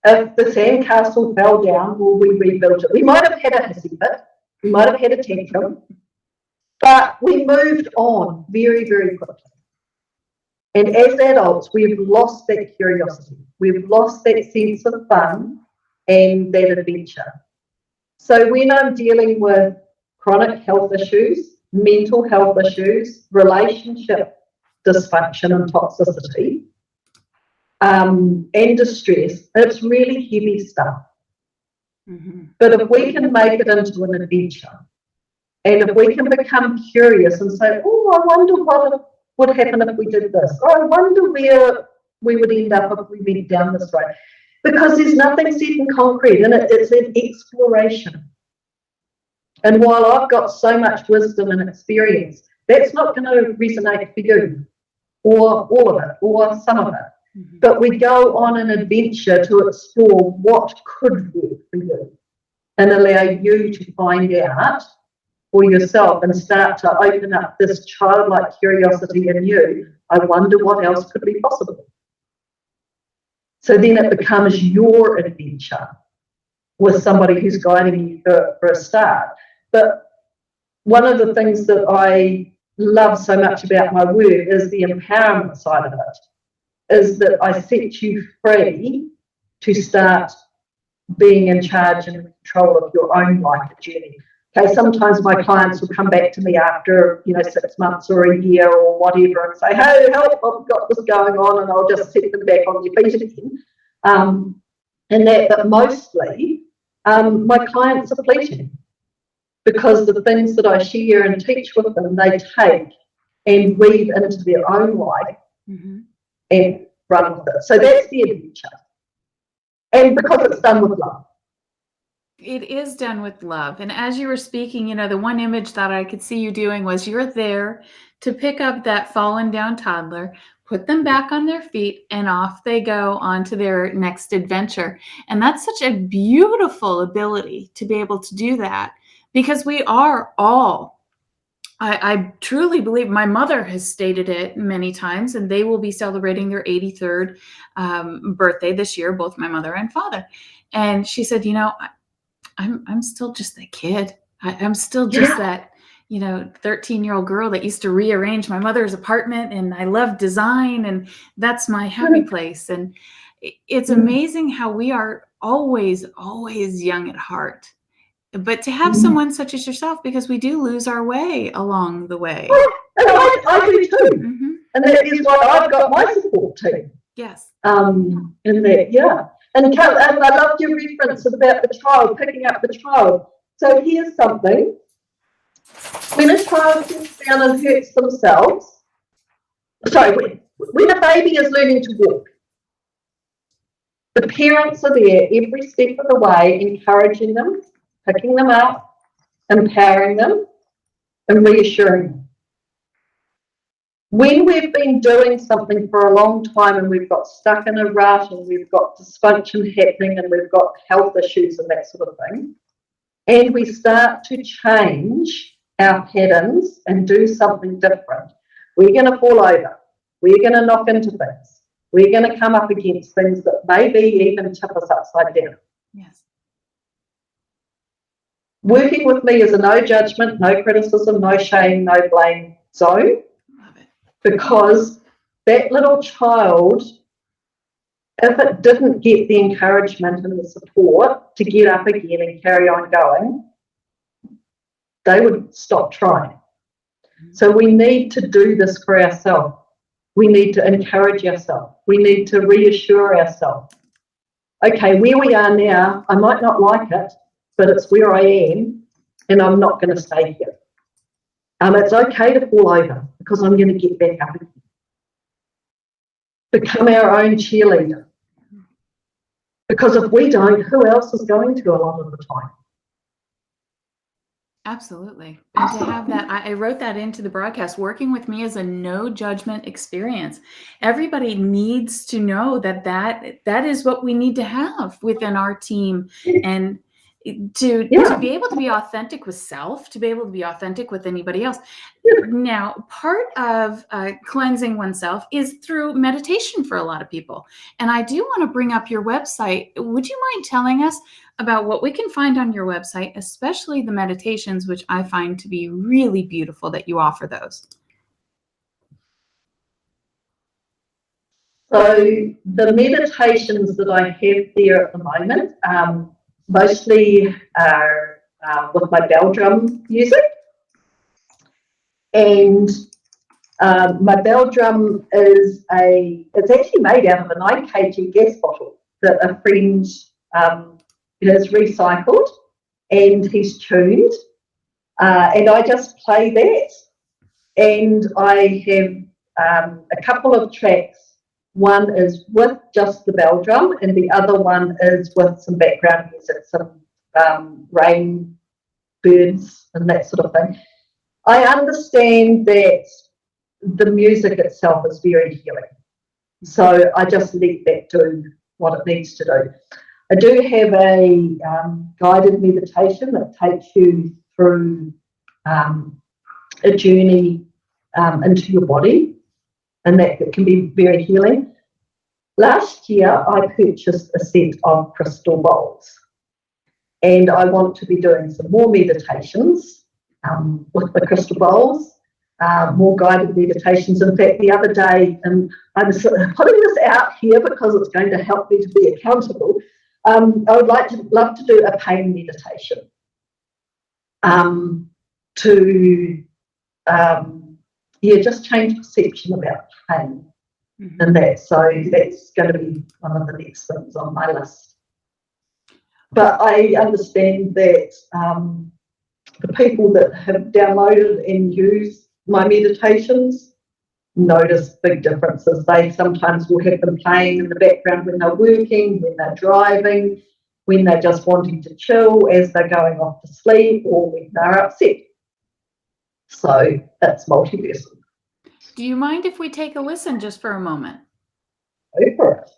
If the sandcastle fell down, well, we rebuilt it. We might have had a hissy fit, we might have had a tantrum, but we moved on very, very quickly. And as adults, we've lost that curiosity. We've lost that sense of fun and that adventure. So when I'm dealing with chronic health issues, mental health issues, relationship dysfunction and toxicity, and distress, it's really heavy stuff. But if we can make it into an adventure, and if we can become curious and say, oh, I wonder what would happen if we did this, or I wonder where we would end up if we went down this road, because there's nothing set in concrete, and it's an exploration. And while I've got so much wisdom and experience, that's not going to resonate for you, or all of it, or some of it. But we go on an adventure to explore what could work for you and allow you to find out for yourself and start to open up this childlike curiosity in you. I wonder what else could be possible. So then it becomes your adventure with somebody who's guiding you for a start. But one of the things that I love so much about my work is the empowerment side of it, is that I set you free to start being in charge and in control of your own life journey. Okay, sometimes my clients will come back to me after 6 months or a year or whatever and say, hey, help, I've got this going on, and I'll just set them back on their feet again. But mostly my clients are fleeting, because the things that I share and teach with them, they take and weave into their own life and run with it. So that's the adventure. And because it's done with love. It is done with love. And as you were speaking, the one image that I could see you doing was you're there to pick up that fallen down toddler, put them back on their feet, and off they go on to their next adventure. And that's such a beautiful ability to be able to do that, because we are all, I truly believe, my mother has stated it many times, and they will be celebrating their 83rd birthday this year, both my mother and father. And she said, I'm still just a kid. I'm still just that, 13-year-old girl that used to rearrange my mother's apartment, and I love design, and that's my happy place. And it's amazing how we are always, always young at heart. But to have someone such as yourself, because we do lose our way along the way. And I do too. And that is why I've got my support team. Yes. And I loved your reference about the child, picking up the child. So here's something. When a child sits down and hurts themselves, when a baby is learning to walk, the parents are there every step of the way, encouraging them, picking them up, empowering them, and reassuring them. When we've been doing something for a long time and we've got stuck in a rut and we've got dysfunction happening and we've got health issues and that sort of thing, and we start to change our patterns and do something different, we're going to fall over. We're going to knock into things. We're going to come up against things that maybe even tip us upside down. Yes. Working with me is a no judgment, no criticism, no shame, no blame zone. Love it. Because that little child, if it didn't get the encouragement and the support to get up again and carry on going, they would stop trying. So we need to do this for ourselves. We need to encourage ourselves. We need to reassure ourselves. Okay, where we are now, I might not like it, but it's where I am, and I'm not going to stay here. It's okay to fall over, because I'm going to get back up again. Become our own cheerleader. Because if we don't, who else is going to a lot of the time? Absolutely. And to have that, I wrote that into the broadcast. Working with me is a no judgment experience. Everybody needs to know that is what we need to have within our team. And to be able to be authentic with self, to be able to be authentic with anybody else. Now, part of cleansing oneself is through meditation for a lot of people. And I do want to bring up your website. Would you mind telling us about what we can find on your website, especially the meditations, which I find to be really beautiful that you offer those? So the meditations that I have there at the moment mostly are with my bell drum music. And my bell drum it's actually made out of a 9 kg gas bottle that a friend has recycled, and he's tuned. And I just play that. And I have a couple of tracks. One is with just the bell drum, and the other one is with some background music, some rain, birds, and that sort of thing. I understand that the music itself is very healing, so I just let that do what it needs to do. I do have a guided meditation that takes you through a journey into your body, and that can be very healing. Last year, I purchased a set of crystal bowls, and I want to be doing some more meditations with the crystal bowls, more guided meditations. In fact, the other day, and I was putting this out here because it's going to help me to be accountable, I would love to do a pain meditation to just change perception about pain. Mm-hmm. And so that's going to be one of the next things on my list. But I understand that the people that have downloaded and used my meditations notice big differences. They sometimes will have them playing in the background when they're working, when they're driving, when they're just wanting to chill as they're going off to sleep, or when they're upset. So that's multiversal. Do you mind if we take a listen just for a moment? Go for it.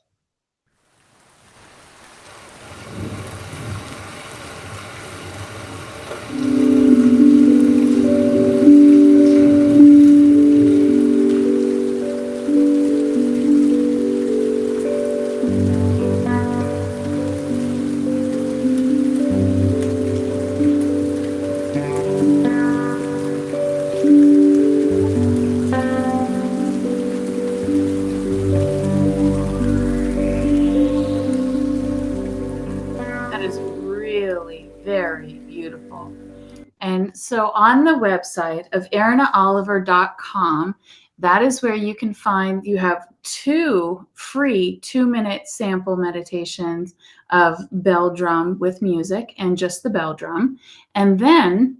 So on the website of ErenaOliver.com, that is where you can find, you have 2 free 2-minute sample meditations of bell drum with music and just the bell drum. And then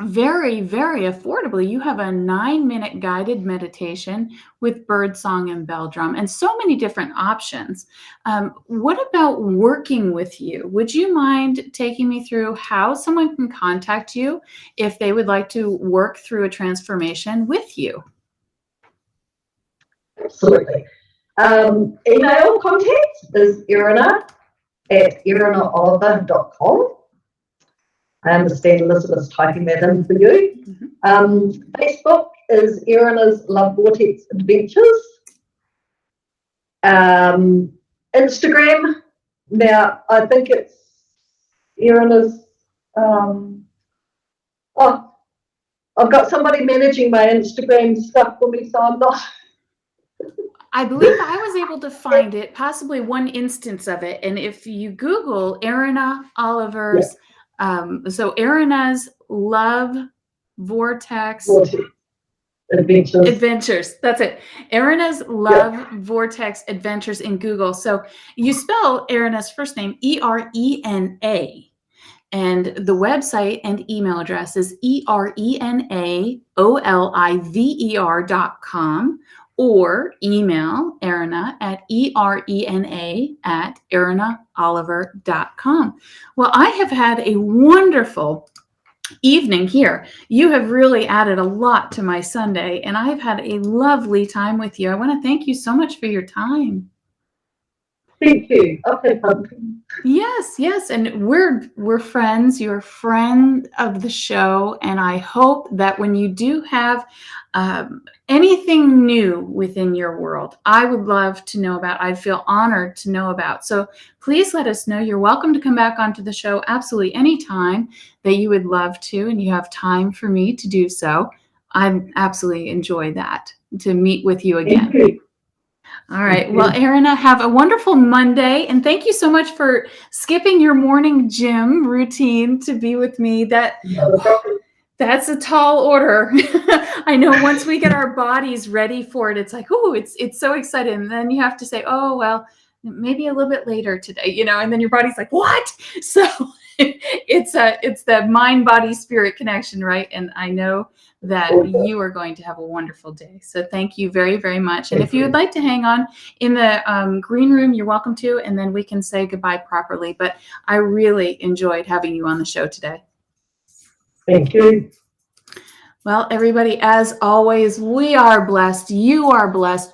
very, very affordably, you have a 9-minute guided meditation with birdsong and bell drum, and so many different options. What about working with you? Would you mind taking me through how someone can contact you if they would like to work through a transformation with you? Absolutely. Email contact is Erena@ErenaOliver.com. I understand Elizabeth's typing that in for you. Mm-hmm. Facebook is Erena's Love Vortex Adventures. Instagram, now I think it's Erena's. I've got somebody managing my Instagram stuff for me, so I'm not. I believe I was able to find it, possibly one instance of it. And if you Google Erena Oliver's, so Erena's Love Vortex Adventures. That's it. Erena's Love Vortex Adventures in Google. So you spell Erena's first name ERENA. And the website and email address is ErenaOliver.com. or email Erena at ERENA@ErenaOliver.com. Well, I have had a wonderful evening here. You have really added a lot to my Sunday, and I've had a lovely time with you. I want to thank you so much for your time. Thank you. Okay, pumpkin. Yes, and we're friends. You're a friend of the show, and I hope that when you do have anything new within your world, I would love to know about. I'd feel honored to know about. So please let us know. You're welcome to come back onto the show absolutely anytime that you would love to, and you have time for me to do so. I absolutely enjoy that, to meet with you again. Thank you. All right. Well, Erena, have a wonderful Monday. And thank you so much for skipping your morning gym routine to be with me. That's a tall order. I know once we get our bodies ready for it, it's like, oh, it's so exciting. And then you have to say, oh, well, maybe a little bit later today, and then your body's like, what? So it's the mind, body, spirit connection, right? And I know that you are going to have a wonderful day. So thank you very, very much. And if you would like to hang on in the green room, you're welcome to, and then we can say goodbye properly. But I really enjoyed having you on the show today. Thank you. Well, everybody, as always, we are blessed. You are blessed.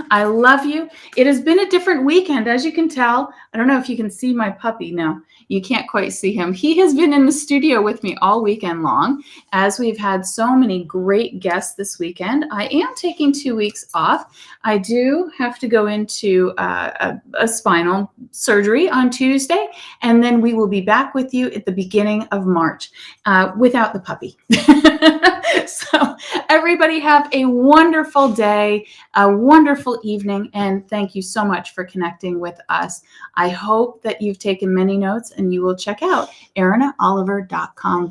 I love you. It has been a different weekend, as you can tell. I don't know if you can see my puppy. No, you can't quite see him. He has been in the studio with me all weekend long, as we've had so many great guests this weekend. I am taking 2 weeks off. I do have to go into a spinal surgery on Tuesday, and then we will be back with you at the beginning of March without the puppy. So everybody have a wonderful day, a wonderful evening, and thank you so much for connecting with us. I hope that you've taken many notes, and you will check out ErenaOliver.com.